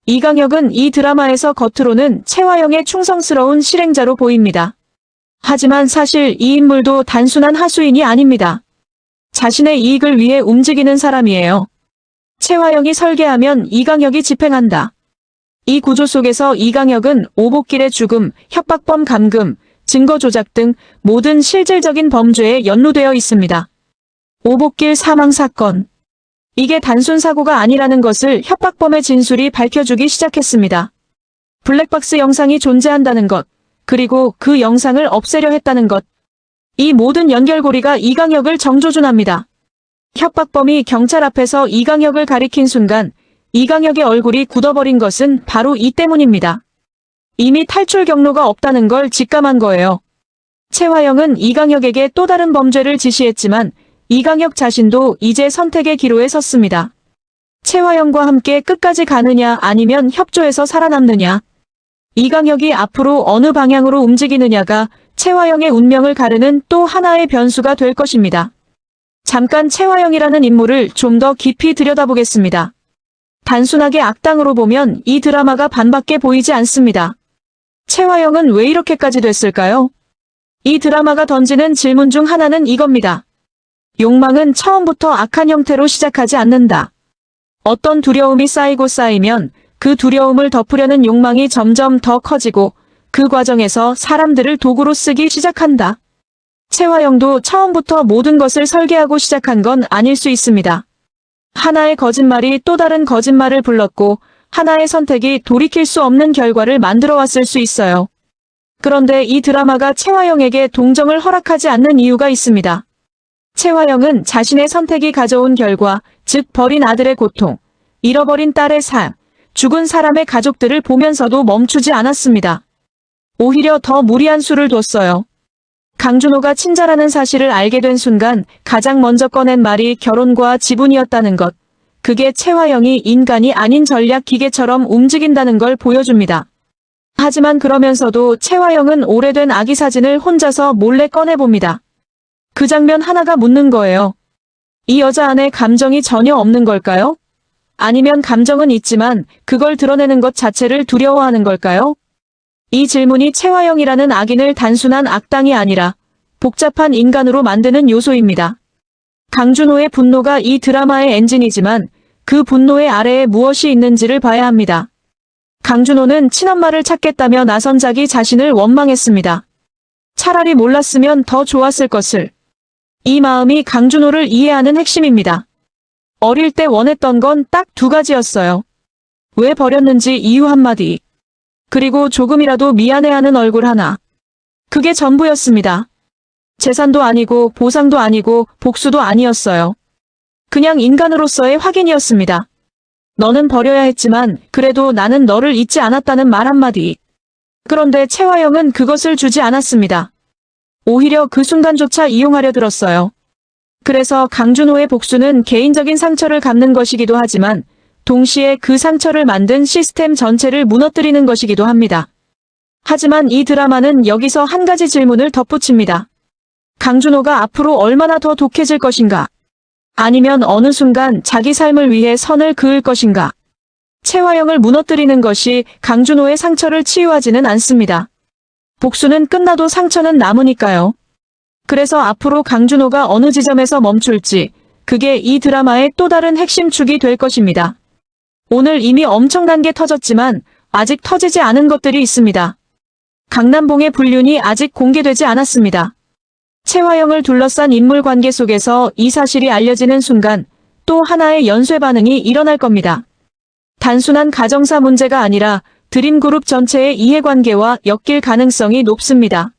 이강혁은 이 드라마에서 겉으로는 채화영의 충성스러운 실행자로 보입니다. 하지만 사실 이 인물도 단순한 하수인이 아닙니다. 자신의 이익을 위해 움직이는 사람이에요. 채화영이 설계하면 이강혁이 집행한다. 이 구조 속에서 이강혁은 오복길의 죽음, 협박범 감금, 증거 조작 등 모든 실질적인 범죄에 연루되어 있습니다. 오복길 사망 사건. 이게 단순 사고가 아니라는 것을 협박범의 진술이 밝혀주기 시작했습니다. 블랙박스 영상이 존재한다는 것, 그리고 그 영상을 없애려 했다는 것. 이 모든 연결고리가 이강혁을 정조준합니다. 협박범이 경찰 앞에서 이강혁을 가리킨 순간 이강혁의 얼굴이 굳어버린 것은 바로 이 때문입니다. 이미 탈출 경로가 없다는 걸 직감한 거예요. 최화영은 이강혁에게 또 다른 범죄를 지시했지만 이강혁 자신도 이제 선택의 기로에 섰습니다. 최화영과 함께 끝까지 가느냐 아니면 협조해서 살아남느냐. 이강혁이 앞으로 어느 방향으로 움직이느냐가 최화영의 운명을 가르는 또 하나의 변수가 될 것입니다. 잠깐 최화영이라는 인물을 좀 더 깊이 들여다보겠습니다. 단순하게 악당으로 보면 이 드라마가 반밖에 보이지 않습니다. 최화영은 왜 이렇게까지 됐을까요? 이 드라마가 던지는 질문 중 하나는 이겁니다. 욕망은 처음부터 악한 형태로 시작하지 않는다. 어떤 두려움이 쌓이고 쌓이면 그 두려움을 덮으려는 욕망이 점점 더 커지고 그 과정에서 사람들을 도구로 쓰기 시작한다. 최화영도 처음부터 모든 것을 설계하고 시작한 건 아닐 수 있습니다. 하나의 거짓말이 또 다른 거짓말을 불렀고 하나의 선택이 돌이킬 수 없는 결과를 만들어 왔을 수 있어요. 그런데 이 드라마가 최화영에게 동정을 허락하지 않는 이유가 있습니다. 최화영은 자신의 선택이 가져온 결과, 즉 버린 아들의 고통, 잃어버린 딸의 삶, 죽은 사람의 가족들을 보면서도 멈추지 않았습니다. 오히려 더 무리한 수를 뒀어요. 강준호가 친자라는 사실을 알게 된 순간 가장 먼저 꺼낸 말이 결혼과 지분이었다는 것. 그게 최화영이 인간이 아닌 전략 기계처럼 움직인다는 걸 보여줍니다. 하지만 그러면서도 최화영은 오래된 아기 사진을 혼자서 몰래 꺼내봅니다. 그 장면 하나가 묻는 거예요. 이 여자 안에 감정이 전혀 없는 걸까요? 아니면 감정은 있지만 그걸 드러내는 것 자체를 두려워하는 걸까요? 이 질문이 최화영이라는 악인을 단순한 악당이 아니라 복잡한 인간으로 만드는 요소입니다. 강준호의 분노가 이 드라마의 엔진이지만 그 분노의 아래에 무엇이 있는지를 봐야 합니다. 강준호는 친엄마를 찾겠다며 나선 자기 자신을 원망했습니다. 차라리 몰랐으면 더 좋았을 것을. 이 마음이 강준호를 이해하는 핵심입니다. 어릴 때 원했던 건 딱 두 가지였어요. 왜 버렸는지 이유 한마디. 그리고 조금이라도 미안해하는 얼굴 하나. 그게 전부였습니다. 재산도 아니고 보상도 아니고 복수도 아니었어요. 그냥 인간으로서의 확인이었습니다. 너는 버려야 했지만 그래도 나는 너를 잊지 않았다는 말 한마디. 그런데 최화영은 그것을 주지 않았습니다. 오히려 그 순간조차 이용하려 들었어요. 그래서 강준호의 복수는 개인적인 상처를 갚는 것이기도 하지만 동시에 그 상처를 만든 시스템 전체를 무너뜨리는 것이기도 합니다. 하지만 이 드라마는 여기서 한 가지 질문을 덧붙입니다. 강준호가 앞으로 얼마나 더 독해질 것인가? 아니면 어느 순간 자기 삶을 위해 선을 그을 것인가? 최화영을 무너뜨리는 것이 강준호의 상처를 치유하지는 않습니다. 복수는 끝나도 상처는 남으니까요. 그래서 앞으로 강준호가 어느 지점에서 멈출지, 그게 이 드라마의 또 다른 핵심 축이 될 것입니다. 오늘 이미 엄청난 게 터졌지만 아직 터지지 않은 것들이 있습니다. 강남봉의 불륜이 아직 공개되지 않았습니다. 최화영을 둘러싼 인물관계 속에서 이 사실이 알려지는 순간 또 하나의 연쇄 반응이 일어날 겁니다. 단순한 가정사 문제가 아니라 드림그룹 전체의 이해관계와 엮일 가능성이 높습니다.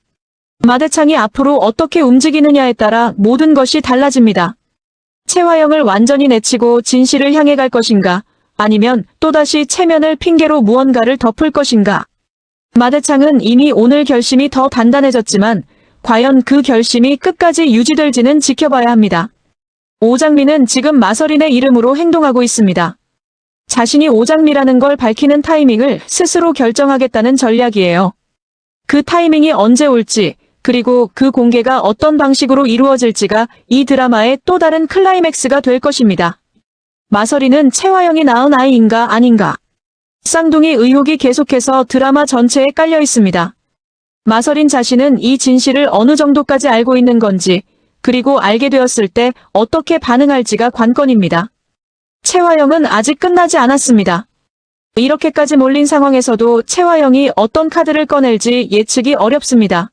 마대창이 앞으로 어떻게 움직이느냐에 따라 모든 것이 달라집니다. 최화영을 완전히 내치고 진실을 향해 갈 것인가, 아니면 또다시 체면을 핑계로 무언가를 덮을 것인가. 마대창은 이미 오늘 결심이 더 단단해졌지만 과연 그 결심이 끝까지 유지될지는 지켜봐야 합니다. 오장미는 지금 마서린의 이름으로 행동하고 있습니다. 자신이 오장미라는 걸 밝히는 타이밍을 스스로 결정하겠다는 전략이에요. 그 타이밍이 언제 올지, 그리고 그 공개가 어떤 방식으로 이루어질지가 이 드라마의 또 다른 클라이맥스가 될 것입니다. 마서린은 최화영이 낳은 아이인가 아닌가. 쌍둥이 의혹이 계속해서 드라마 전체에 깔려 있습니다. 마서린 자신은 이 진실을 어느 정도까지 알고 있는 건지, 그리고 알게 되었을 때 어떻게 반응할지가 관건입니다. 최화영은 아직 끝나지 않았습니다. 이렇게까지 몰린 상황에서도 최화영이 어떤 카드를 꺼낼지 예측이 어렵습니다.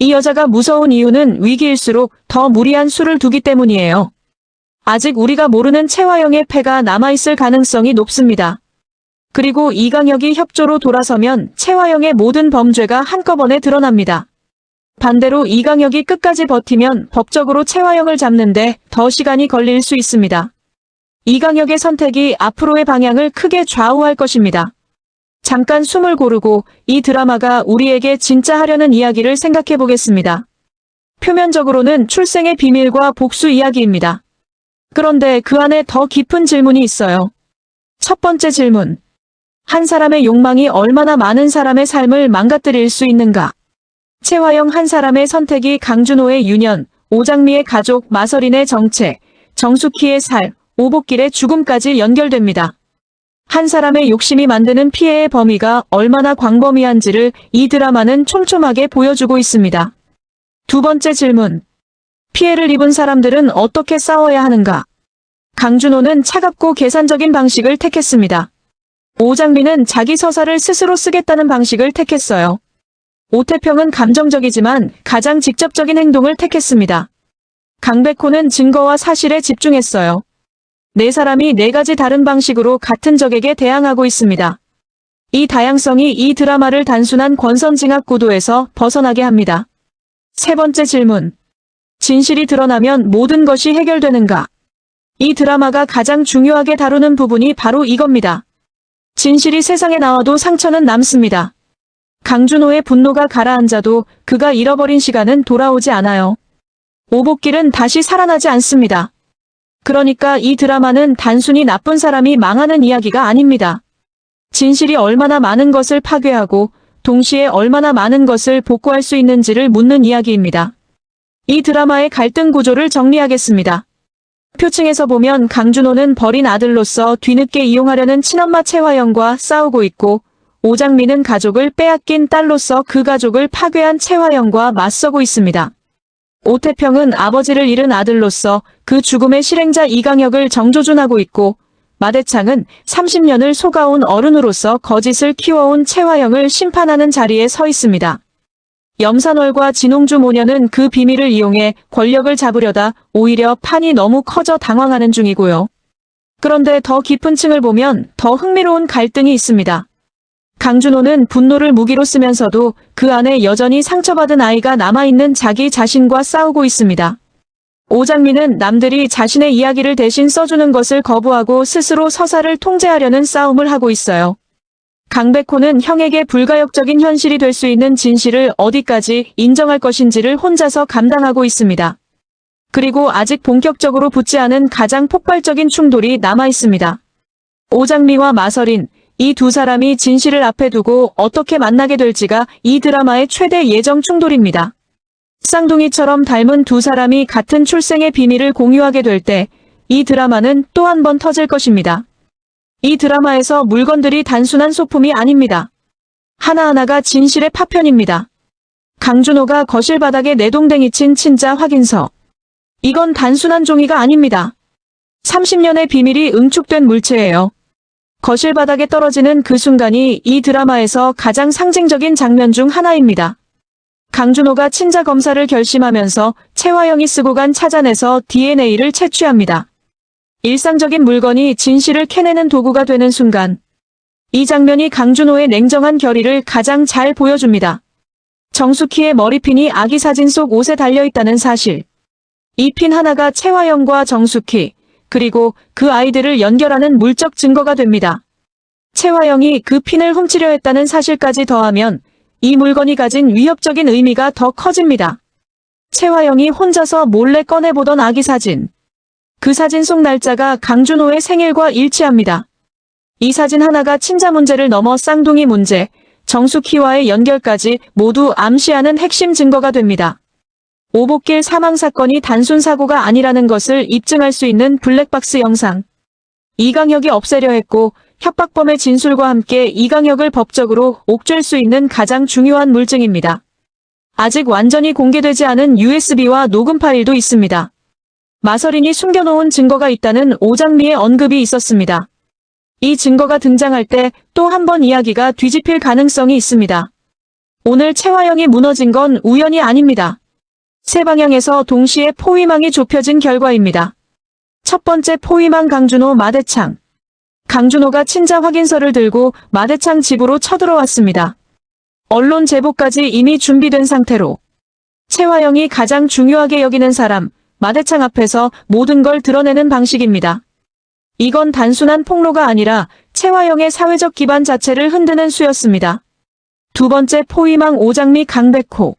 이 여자가 무서운 이유는 위기일수록 더 무리한 수를 두기 때문이에요. 아직 우리가 모르는 최화영의 패가 남아있을 가능성이 높습니다. 그리고 이강혁이 협조로 돌아서면 최화영의 모든 범죄가 한꺼번에 드러납니다. 반대로 이강혁이 끝까지 버티면 법적으로 최화영을 잡는데 더 시간이 걸릴 수 있습니다. 이강혁의 선택이 앞으로의 방향을 크게 좌우할 것입니다. 잠깐 숨을 고르고 이 드라마가 우리에게 진짜 하려는 이야기를 생각해 보겠습니다. 표면적으로는 출생의 비밀과 복수 이야기입니다. 그런데 그 안에 더 깊은 질문이 있어요. 첫 번째 질문. 한 사람의 욕망이 얼마나 많은 사람의 삶을 망가뜨릴 수 있는가? 최화영 한 사람의 선택이 강준호의 유년, 오장미의 가족, 마서린의 정체, 정숙희의 살, 오복길의 죽음까지 연결됩니다. 한 사람의 욕심이 만드는 피해의 범위가 얼마나 광범위한지를 이 드라마는 촘촘하게 보여주고 있습니다. 두 번째 질문. 피해를 입은 사람들은 어떻게 싸워야 하는가? 강준호는 차갑고 계산적인 방식을 택했습니다. 오장미는 자기 서사를 스스로 쓰겠다는 방식을 택했어요. 오태평은 감정적이지만 가장 직접적인 행동을 택했습니다. 강백호는 증거와 사실에 집중했어요. 네 사람이 네 가지 다른 방식으로 같은 적에게 대항하고 있습니다. 이 다양성이 이 드라마를 단순한 권선징악 구도에서 벗어나게 합니다. 세 번째 질문. 진실이 드러나면 모든 것이 해결되는가? 이 드라마가 가장 중요하게 다루는 부분이 바로 이겁니다. 진실이 세상에 나와도 상처는 남습니다. 강준호의 분노가 가라앉아도 그가 잃어버린 시간은 돌아오지 않아요. 오복길은 다시 살아나지 않습니다. 그러니까 이 드라마는 단순히 나쁜 사람이 망하는 이야기가 아닙니다. 진실이 얼마나 많은 것을 파괴하고 동시에 얼마나 많은 것을 복구할 수 있는지를 묻는 이야기입니다. 이 드라마의 갈등 구조를 정리하겠습니다. 표층에서 보면 강준호는 버린 아들로서 뒤늦게 이용하려는 친엄마 최화영과 싸우고 있고, 오장미는 가족을 빼앗긴 딸로서 그 가족을 파괴한 최화영과 맞서고 있습니다. 오태평은 아버지를 잃은 아들로서 그 죽음의 실행자 이강혁을 정조준하고 있고, 마대창은 30년을 속아온 어른으로서 거짓을 키워온 최화영을 심판하는 자리에 서 있습니다. 염산월과 진홍주 모녀는 그 비밀을 이용해 권력을 잡으려다 오히려 판이 너무 커져 당황하는 중이고요. 그런데 더 깊은 층을 보면 더 흥미로운 갈등이 있습니다. 강준호는 분노를 무기로 쓰면서도 그 안에 여전히 상처받은 아이가 남아있는 자기 자신과 싸우고 있습니다. 오장미는 남들이 자신의 이야기를 대신 써주는 것을 거부하고 스스로 서사를 통제하려는 싸움을 하고 있어요. 강백호는 형에게 불가역적인 현실이 될 수 있는 진실을 어디까지 인정할 것인지를 혼자서 감당하고 있습니다. 그리고 아직 본격적으로 붙지 않은 가장 폭발적인 충돌이 남아 있습니다. 오장미와 마서린, 이 두 사람이 진실을 앞에 두고 어떻게 만나게 될지가 이 드라마의 최대 예정 충돌입니다. 쌍둥이처럼 닮은 두 사람이 같은 출생의 비밀을 공유하게 될 때 이 드라마는 또 한 번 터질 것입니다. 이 드라마에서 물건들이 단순한 소품이 아닙니다. 하나하나가 진실의 파편입니다. 강준호가 거실 바닥에 내동댕이 친 친자 확인서. 이건 단순한 종이가 아닙니다. 30년의 비밀이 응축된 물체예요. 거실 바닥에 떨어지는 그 순간이 이 드라마에서 가장 상징적인 장면 중 하나입니다. 강준호가 친자 검사를 결심하면서 최화영이 쓰고 간 차잔에서 DNA를 채취합니다. 일상적인 물건이 진실을 캐내는 도구가 되는 순간, 이 장면이 강준호의 냉정한 결의를 가장 잘 보여줍니다. 정숙희의 머리핀이 아기 사진 속 옷에 달려있다는 사실. 이 핀 하나가 최화영과 정숙희, 그리고 그 아이들을 연결하는 물적 증거가 됩니다. 최화영이 그 핀을 훔치려 했다는 사실까지 더하면 이 물건이 가진 위협적인 의미가 더 커집니다. 최화영이 혼자서 몰래 꺼내보던 아기 사진. 그 사진 속 날짜가 강준호의 생일과 일치합니다. 이 사진 하나가 친자 문제를 넘어 쌍둥이 문제, 정숙희와의 연결까지 모두 암시하는 핵심 증거가 됩니다. 오복길 사망 사건이 단순 사고가 아니라는 것을 입증할 수 있는 블랙박스 영상. 이강혁이 없애려 했고 협박범의 진술과 함께 이강혁을 법적으로 옥죄할 수 있는 가장 중요한 물증입니다. 아직 완전히 공개되지 않은 USB와 녹음 파일도 있습니다. 마서린이 숨겨놓은 증거가 있다는 오장미의 언급이 있었습니다. 이 증거가 등장할 때 또 한 번 이야기가 뒤집힐 가능성이 있습니다. 오늘 최화영이 무너진 건 우연이 아닙니다. 세 방향에서 동시에 포위망이 좁혀진 결과입니다. 첫 번째 포위망 강준호 마대창. 강준호가 친자 확인서를 들고 마대창 집으로 쳐들어왔습니다. 언론 제보까지 이미 준비된 상태로 최화영이 가장 중요하게 여기는 사람, 마대창 앞에서 모든 걸 드러내는 방식입니다. 이건 단순한 폭로가 아니라 채화영의 사회적 기반 자체를 흔드는 수였습니다. 두 번째 포위망 오장미 강백호.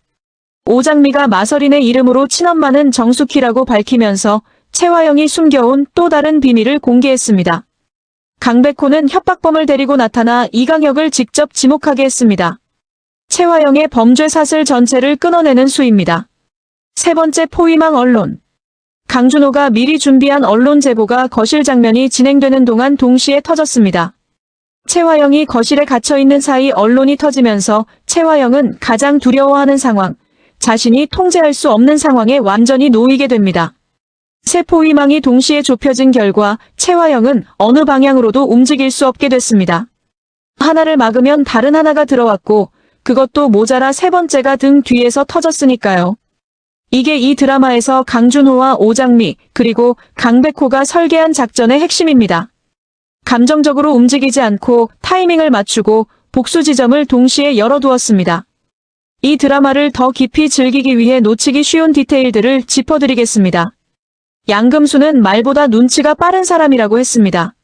오장미가 마서린의 이름으로 친엄마는 정숙희라고 밝히면서 채화영이 숨겨온 또 다른 비밀을 공개했습니다. 강백호는 협박범을 데리고 나타나 이강혁을 직접 지목하게 했습니다. 채화영의 범죄 사슬 전체를 끊어내는 수입니다. 세 번째 포위망 언론. 강준호가 미리 준비한 언론 제보가 거실 장면이 진행되는 동안 동시에 터졌습니다. 채화영이 거실에 갇혀있는 사이 언론이 터지면서 채화영은 가장 두려워하는 상황, 자신이 통제할 수 없는 상황에 완전히 놓이게 됩니다. 세 포위망이 동시에 좁혀진 결과 채화영은 어느 방향으로도 움직일 수 없게 됐습니다. 하나를 막으면 다른 하나가 들어왔고 그것도 모자라 세 번째가 등 뒤에서 터졌으니까요. 이게 이 드라마에서 강준호와 오장미 그리고 강백호가 설계한 작전의 핵심입니다. 감정적으로 움직이지 않고 타이밍을 맞추고 복수 지점을 동시에 열어두었습니다. 이 드라마를 더 깊이 즐기기 위해 놓치기 쉬운 디테일들을 짚어드리겠습니다. 양금수는 말보다 눈치가 빠른 사람이라고 했습니다.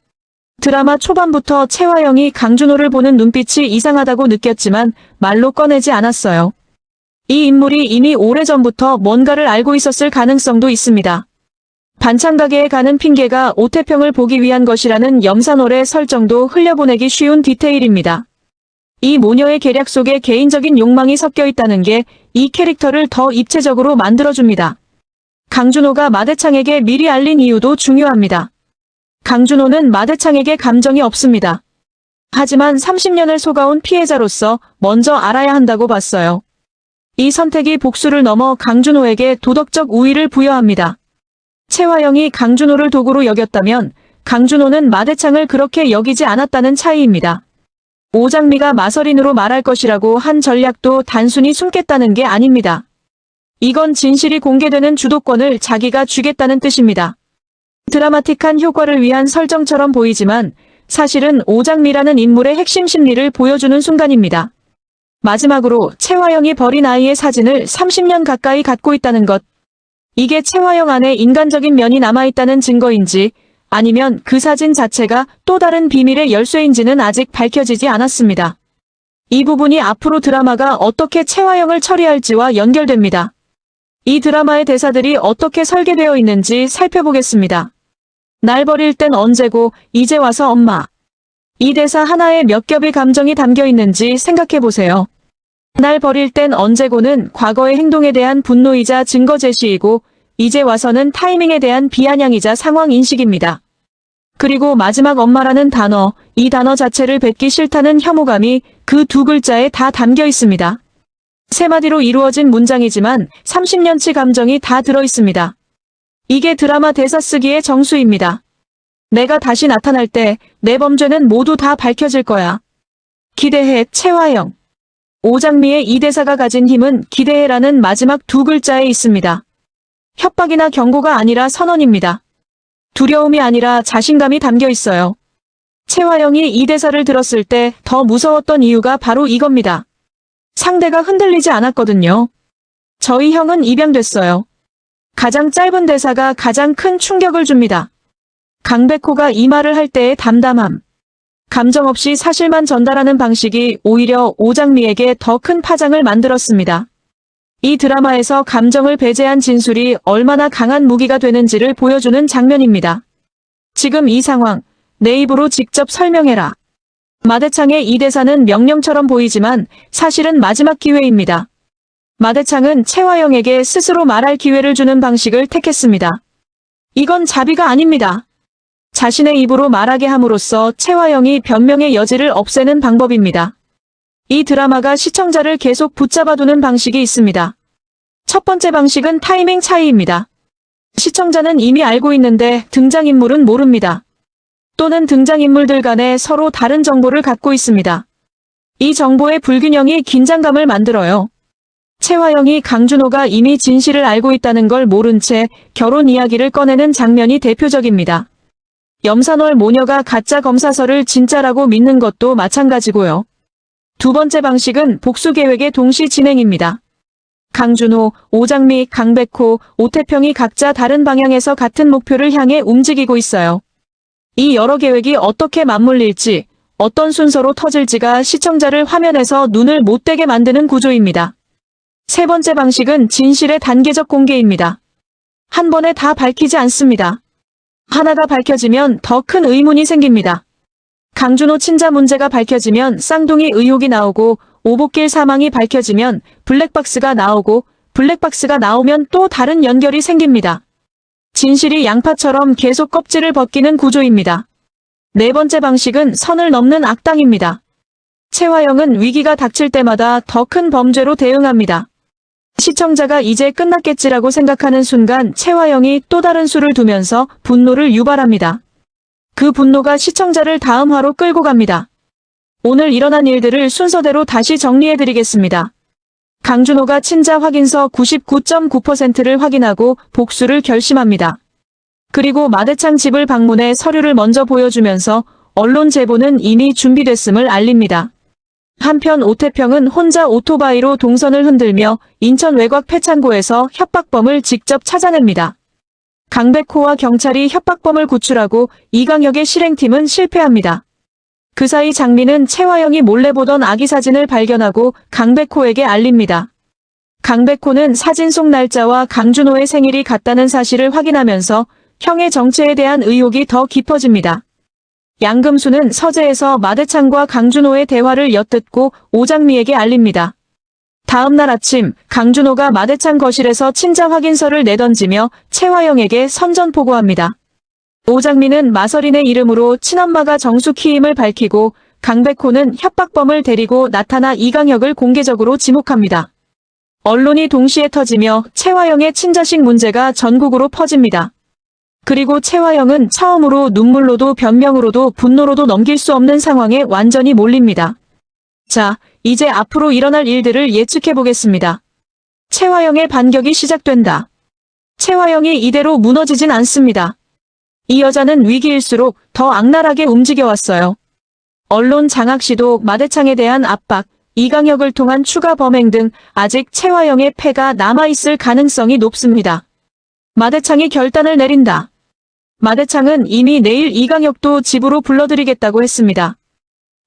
드라마 초반부터 채화영이 강준호를 보는 눈빛이 이상하다고 느꼈지만 말로 꺼내지 않았어요. 이 인물이 이미 오래전부터 뭔가를 알고 있었을 가능성도 있습니다. 반찬 가게에 가는 핑계가 오태평을 보기 위한 것이라는 염산월의 설정도 흘려보내기 쉬운 디테일입니다. 이 모녀의 계략 속에 개인적인 욕망이 섞여 있다는 게 이 캐릭터를 더 입체적으로 만들어줍니다. 강준호가 마대창에게 미리 알린 이유도 중요합니다. 강준호는 마대창에게 감정이 없습니다. 하지만 30년을 속아온 피해자로서 먼저 알아야 한다고 봤어요. 이 선택이 복수를 넘어 강준호에게 도덕적 우위를 부여합니다. 채화영이 강준호를 도구로 여겼다면 강준호는 마대창을 그렇게 여기지 않았다는 차이입니다. 오장미가 마서린으로 말할 것이라고 한 전략도 단순히 숨겠다는 게 아닙니다. 이건 진실이 공개되는 주도권을 자기가 쥐겠다는 뜻입니다. 드라마틱한 효과를 위한 설정처럼 보이지만 사실은 오장미라는 인물의 핵심 심리를 보여주는 순간입니다. 마지막으로 채화영이 버린 아이의 사진을 30년 가까이 갖고 있다는 것. 이게 채화영 안에 인간적인 면이 남아있다는 증거인지 아니면 그 사진 자체가 또 다른 비밀의 열쇠인지는 아직 밝혀지지 않았습니다. 이 부분이 앞으로 드라마가 어떻게 채화영을 처리할지와 연결됩니다. 이 드라마의 대사들이 어떻게 설계되어 있는지 살펴보겠습니다. 날 버릴 땐 언제고 이제 와서 엄마. 이 대사 하나에 몇 겹의 감정이 담겨 있는지 생각해보세요. 날 버릴 땐 언제고는 과거의 행동에 대한 분노이자 증거 제시이고 이제 와서는 타이밍에 대한 비아냥이자 상황 인식입니다. 그리고 마지막 엄마라는 단어, 이 단어 자체를 뱉기 싫다는 혐오감이 그 두 글자에 다 담겨 있습니다. 세 마디로 이루어진 문장이지만 30년치 감정이 다 들어 있습니다. 이게 드라마 대사 쓰기의 정수입니다. 내가 다시 나타날 때 내 범죄는 모두 다 밝혀질 거야. 기대해, 채화영. 오장미의 이 대사가 가진 힘은 기대해라는 마지막 두 글자에 있습니다. 협박이나 경고가 아니라 선언입니다. 두려움이 아니라 자신감이 담겨 있어요. 채화영이 이 대사를 들었을 때 더 무서웠던 이유가 바로 이겁니다. 상대가 흔들리지 않았거든요. 저희 형은 입양됐어요. 가장 짧은 대사가 가장 큰 충격을 줍니다. 강백호가 이 말을 할 때의 담담함. 감정 없이 사실만 전달하는 방식이 오히려 오장미에게 더 큰 파장을 만들었습니다. 이 드라마에서 감정을 배제한 진술이 얼마나 강한 무기가 되는지를 보여주는 장면입니다. 지금 이 상황, 내 입으로 직접 설명해라. 마대창의 이 대사는 명령처럼 보이지만 사실은 마지막 기회입니다. 마대창은 채화영에게 스스로 말할 기회를 주는 방식을 택했습니다. 이건 자비가 아닙니다. 자신의 입으로 말하게 함으로써 채화영이 변명의 여지를 없애는 방법입니다. 이 드라마가 시청자를 계속 붙잡아두는 방식이 있습니다. 첫 번째 방식은 타이밍 차이입니다. 시청자는 이미 알고 있는데 등장인물은 모릅니다. 또는 등장인물들 간에 서로 다른 정보를 갖고 있습니다. 이 정보의 불균형이 긴장감을 만들어요. 채화영이 강준호가 이미 진실을 알고 있다는 걸 모른 채 결혼 이야기를 꺼내는 장면이 대표적입니다. 염산월 모녀가 가짜 검사서를 진짜라고 믿는 것도 마찬가지고요. 두 번째 방식은 복수 계획의 동시 진행입니다. 강준호, 오장미, 강백호, 오태평이 각자 다른 방향에서 같은 목표를 향해 움직이고 있어요. 이 여러 계획이 어떻게 맞물릴지, 어떤 순서로 터질지가 시청자를 화면에서 눈을 못 떼게 만드는 구조입니다. 세 번째 방식은 진실의 단계적 공개입니다. 한 번에 다 밝히지 않습니다. 하나가 밝혀지면 더 큰 의문이 생깁니다. 강준호 친자 문제가 밝혀지면 쌍둥이 의혹이 나오고, 오복길 사망이 밝혀지면 블랙박스가 나오고, 블랙박스가 나오면 또 다른 연결이 생깁니다. 진실이 양파처럼 계속 껍질을 벗기는 구조입니다. 네 번째 방식은 선을 넘는 악당입니다. 최화영은 위기가 닥칠 때마다 더 큰 범죄로 대응합니다. 시청자가 이제 끝났겠지라고 생각하는 순간 최화영이 또 다른 수를 두면서 분노를 유발합니다. 그 분노가 시청자를 다음 화로 끌고 갑니다. 오늘 일어난 일들을 순서대로 다시 정리해드리겠습니다. 강준호가 친자 확인서 99.9%를 확인하고 복수를 결심합니다. 그리고 마대창 집을 방문해 서류를 먼저 보여주면서 언론 제보는 이미 준비됐음을 알립니다. 한편 오태평은 혼자 오토바이로 동선을 흔들며 인천 외곽 폐창고에서 협박범을 직접 찾아냅니다. 강백호와 경찰이 협박범을 구출하고 이강혁의 실행팀은 실패합니다. 그 사이 장민은 최화영이 몰래 보던 아기 사진을 발견하고 강백호에게 알립니다. 강백호는 사진 속 날짜와 강준호의 생일이 같다는 사실을 확인하면서 형의 정체에 대한 의혹이 더 깊어집니다. 양금수는 서재에서 마대창과 강준호의 대화를 엿듣고 오장미에게 알립니다. 다음 날 아침 강준호가 마대창 거실에서 친자 확인서를 내던지며 최화영에게 선전포고합니다. 오장미는 마서린의 이름으로 친엄마가 정숙희임을 밝히고 강백호는 협박범을 데리고 나타나 이강혁을 공개적으로 지목합니다. 언론이 동시에 터지며 최화영의 친자식 문제가 전국으로 퍼집니다. 그리고 최화영은 처음으로 눈물로도 변명으로도 분노로도 넘길 수 없는 상황에 완전히 몰립니다. 자, 이제 앞으로 일어날 일들을 예측해보겠습니다. 최화영의 반격이 시작된다. 최화영이 이대로 무너지진 않습니다. 이 여자는 위기일수록 더 악랄하게 움직여왔어요. 언론 장악 시도, 마대창에 대한 압박, 이강혁을 통한 추가 범행 등 아직 최화영의 패가 남아있을 가능성이 높습니다. 마대창이 결단을 내린다. 마대창은 이미 내일 이강혁도 집으로 불러들이겠다고 했습니다.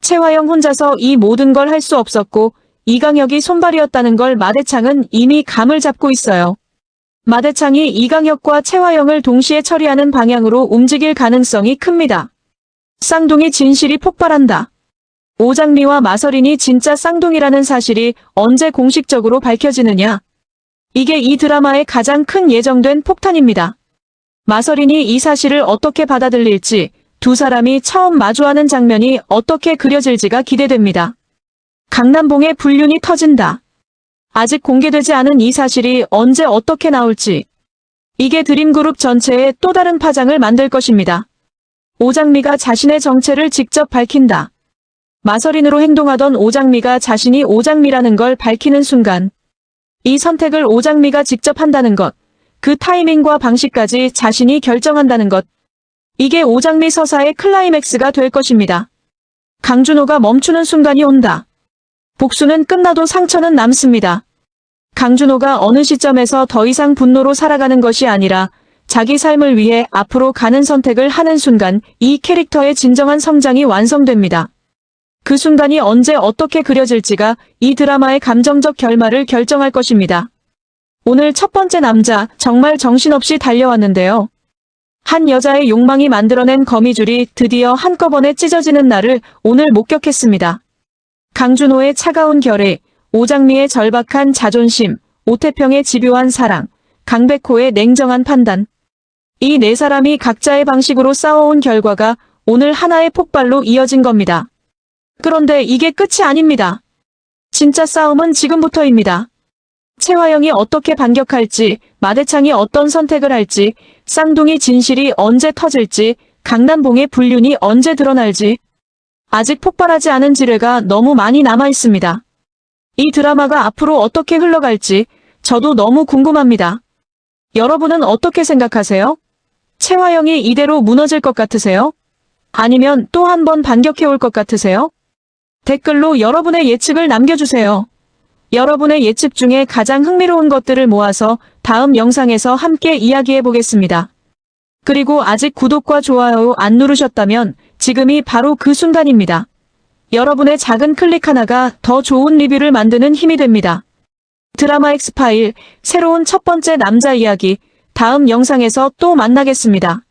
최화영 혼자서 이 모든 걸 할 수 없었고 이강혁이 손발이었다는 걸 마대창은 이미 감을 잡고 있어요. 마대창이 이강혁과 최화영을 동시에 처리하는 방향으로 움직일 가능성이 큽니다. 쌍둥이 진실이 폭발한다. 오장미와 마서린이 진짜 쌍둥이라는 사실이 언제 공식적으로 밝혀지느냐? 이게 이 드라마의 가장 큰 예정된 폭탄입니다. 마서린이 이 사실을 어떻게 받아들일지, 두 사람이 처음 마주하는 장면이 어떻게 그려질지가 기대됩니다. 강남봉의 불륜이 터진다. 아직 공개되지 않은 이 사실이 언제 어떻게 나올지. 이게 드림그룹 전체에 또 다른 파장을 만들 것입니다. 오장미가 자신의 정체를 직접 밝힌다. 마서린으로 행동하던 오장미가 자신이 오장미라는 걸 밝히는 순간, 이 선택을 오장미가 직접 한다는 것, 그 타이밍과 방식까지 자신이 결정한다는 것, 이게 오장미 서사의 클라이맥스가 될 것입니다. 강준호가 멈추는 순간이 온다. 복수는 끝나도 상처는 남습니다. 강준호가 어느 시점에서 더 이상 분노로 살아가는 것이 아니라 자기 삶을 위해 앞으로 가는 선택을 하는 순간 이 캐릭터의 진정한 성장이 완성됩니다. 그 순간이 언제 어떻게 그려질지가 이 드라마의 감정적 결말을 결정할 것입니다. 오늘 첫 번째 남자, 정말 정신없이 달려왔는데요. 한 여자의 욕망이 만들어낸 거미줄이 드디어 한꺼번에 찢어지는 날을 오늘 목격했습니다. 강준호의 차가운 결의, 오장미의 절박한 자존심, 오태평의 집요한 사랑, 강백호의 냉정한 판단. 이 네 사람이 각자의 방식으로 싸워온 결과가 오늘 하나의 폭발로 이어진 겁니다. 그런데 이게 끝이 아닙니다. 진짜 싸움은 지금부터입니다. 최화영이 어떻게 반격할지, 마대창이 어떤 선택을 할지, 쌍둥이 진실이 언제 터질지, 강남봉의 불륜이 언제 드러날지. 아직 폭발하지 않은 지뢰가 너무 많이 남아있습니다. 이 드라마가 앞으로 어떻게 흘러갈지 저도 너무 궁금합니다. 여러분은 어떻게 생각하세요? 최화영이 이대로 무너질 것 같으세요? 아니면 또 한 번 반격해올 것 같으세요? 댓글로 여러분의 예측을 남겨주세요. 여러분의 예측 중에 가장 흥미로운 것들을 모아서 다음 영상에서 함께 이야기해 보겠습니다. 그리고 아직 구독과 좋아요 안 누르셨다면 지금이 바로 그 순간입니다. 여러분의 작은 클릭 하나가 더 좋은 리뷰를 만드는 힘이 됩니다. 드라마 엑스파일 새로운 첫 번째 남자 이야기 다음 영상에서 또 만나겠습니다.